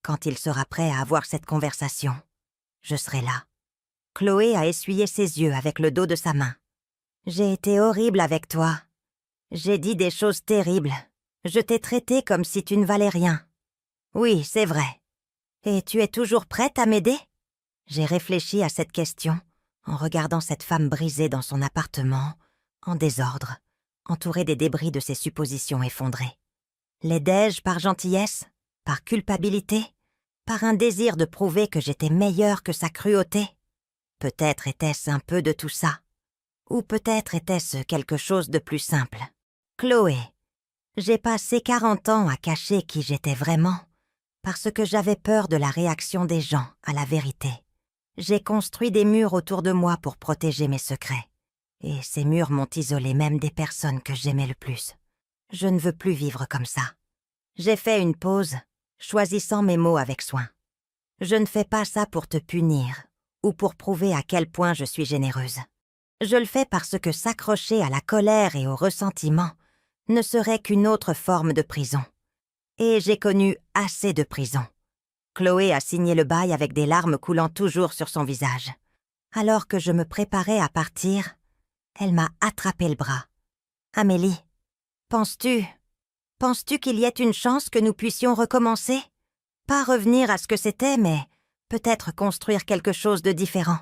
Quand il sera prêt à avoir cette conversation, je serai là. Chloé a essuyé ses yeux avec le dos de sa main. J'ai été horrible avec toi. J'ai dit des choses terribles. Je t'ai traité comme si tu ne valais rien. Oui, c'est vrai. Et tu es toujours prête à m'aider? J'ai réfléchi à cette question en regardant cette femme brisée dans son appartement, en désordre, entourée des débris de ses suppositions effondrées. L'aidais-je par gentillesse, par culpabilité, par un désir de prouver que j'étais meilleure que sa cruauté? Peut-être était-ce un peu de tout ça. Ou peut-être était-ce quelque chose de plus simple. Chloé, j'ai passé 40 ans à cacher qui j'étais vraiment, parce que j'avais peur de la réaction des gens à la vérité. J'ai construit des murs autour de moi pour protéger mes secrets. Et ces murs m'ont isolé même des personnes que j'aimais le plus. Je ne veux plus vivre comme ça. J'ai fait une pause, choisissant mes mots avec soin. Je ne fais pas ça pour te punir ou pour prouver à quel point je suis généreuse. Je le fais parce que s'accrocher à la colère et au ressentiment ne serait qu'une autre forme de prison. Et j'ai connu assez de prison. Chloé a signé le bail avec des larmes coulant toujours sur son visage. Alors que je me préparais à partir, elle m'a attrapé le bras. « Amélie, penses-tu qu'il y ait une chance que nous puissions recommencer? Pas revenir à ce que c'était, mais peut-être construire quelque chose de différent. »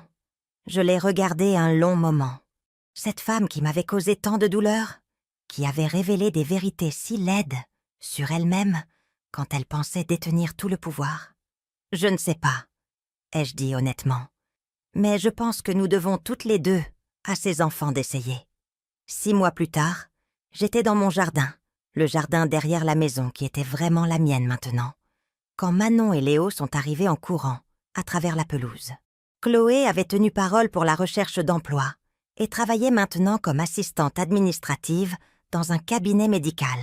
Je l'ai regardée un long moment. Cette femme qui m'avait causé tant de douleur, qui avait révélé des vérités si laides sur elle-même quand elle pensait détenir tout le pouvoir. Je ne sais pas, ai-je dit honnêtement, mais je pense que nous devons toutes les deux à ces enfants d'essayer. 6 mois plus tard, j'étais dans mon jardin, le jardin derrière la maison qui était vraiment la mienne maintenant. quand Manon et Léo sont arrivés en courant, à travers la pelouse. Chloé avait tenu parole pour la recherche d'emploi et travaillait maintenant comme assistante administrative dans un cabinet médical.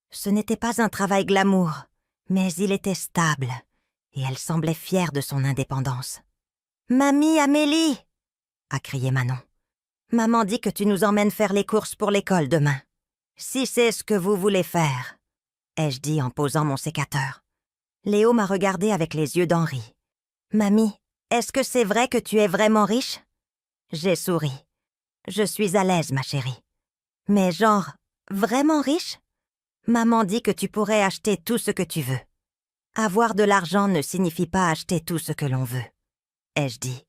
Ce n'était pas un travail glamour, mais il était stable, et elle semblait fière de son indépendance. « Mamie Amélie !» a crié Manon. « Maman dit que tu nous emmènes faire les courses pour l'école demain. Si c'est ce que vous voulez faire, » ai-je dit en posant mon sécateur. Léo m'a regardé avec les yeux d'Henri. « Mamie, est-ce que c'est vrai que tu es vraiment riche ?» J'ai souri. « Je suis à l'aise, ma chérie. »« Mais genre, vraiment riche ?» Maman dit que tu pourrais acheter tout ce que tu veux. Avoir de l'argent ne signifie pas acheter tout ce que l'on veut, ai-je dit.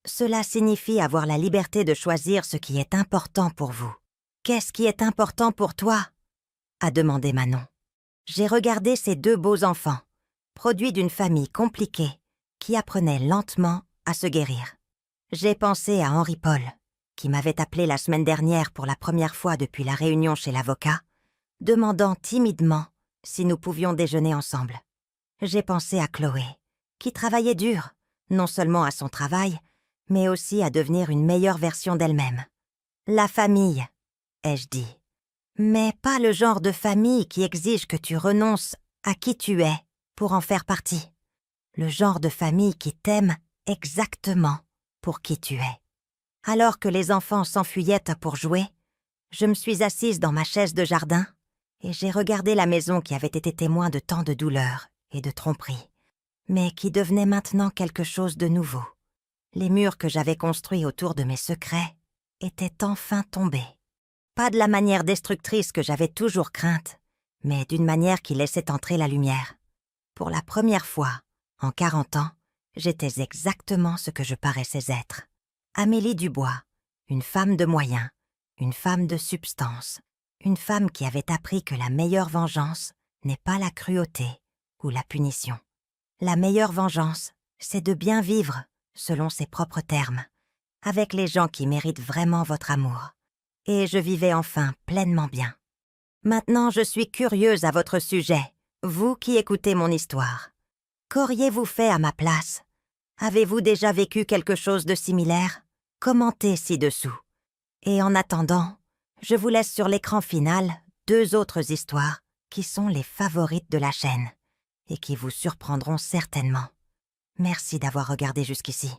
Cela signifie avoir la liberté de choisir ce qui est important pour vous. Qu'est-ce qui est important pour toi ? A demandé Manon. J'ai regardé ces deux beaux enfants, produits d'une famille compliquée, qui apprenait lentement à se guérir. J'ai pensé à Henri-Paul, qui m'avait appelé la semaine dernière pour la première fois depuis la réunion chez l'avocat, demandant timidement si nous pouvions déjeuner ensemble. J'ai pensé à Chloé, qui travaillait dur, non seulement à son travail, mais aussi à devenir une meilleure version d'elle-même. La famille, ai-je dit. Mais pas le genre de famille qui exige que tu renonces à qui tu es pour en faire partie. Le genre de famille qui t'aime exactement pour qui tu es. Alors que les enfants s'enfuyaient pour jouer, je me suis assise dans ma chaise de jardin et j'ai regardé la maison qui avait été témoin de tant de douleurs et de tromperies, mais qui devenait maintenant quelque chose de nouveau. Les murs que j'avais construits autour de mes secrets étaient enfin tombés. Pas de la manière destructrice que j'avais toujours crainte, mais d'une manière qui laissait entrer la lumière. Pour la première fois, en 40 ans, j'étais exactement ce que je paraissais être. Amélie Dubois, une femme de moyens, une femme de substance, une femme qui avait appris que la meilleure vengeance n'est pas la cruauté ou la punition. La meilleure vengeance, c'est de bien vivre, selon ses propres termes, avec les gens qui méritent vraiment votre amour. Et je vivais enfin pleinement bien. Maintenant, je suis curieuse à votre sujet, vous qui écoutez mon histoire. Qu'auriez-vous fait à ma place? Avez-vous déjà vécu quelque chose de similaire? Commentez ci-dessous. Et en attendant, je vous laisse sur l'écran final 2 autres histoires qui sont les favorites de la chaîne et qui vous surprendront certainement. Merci d'avoir regardé jusqu'ici.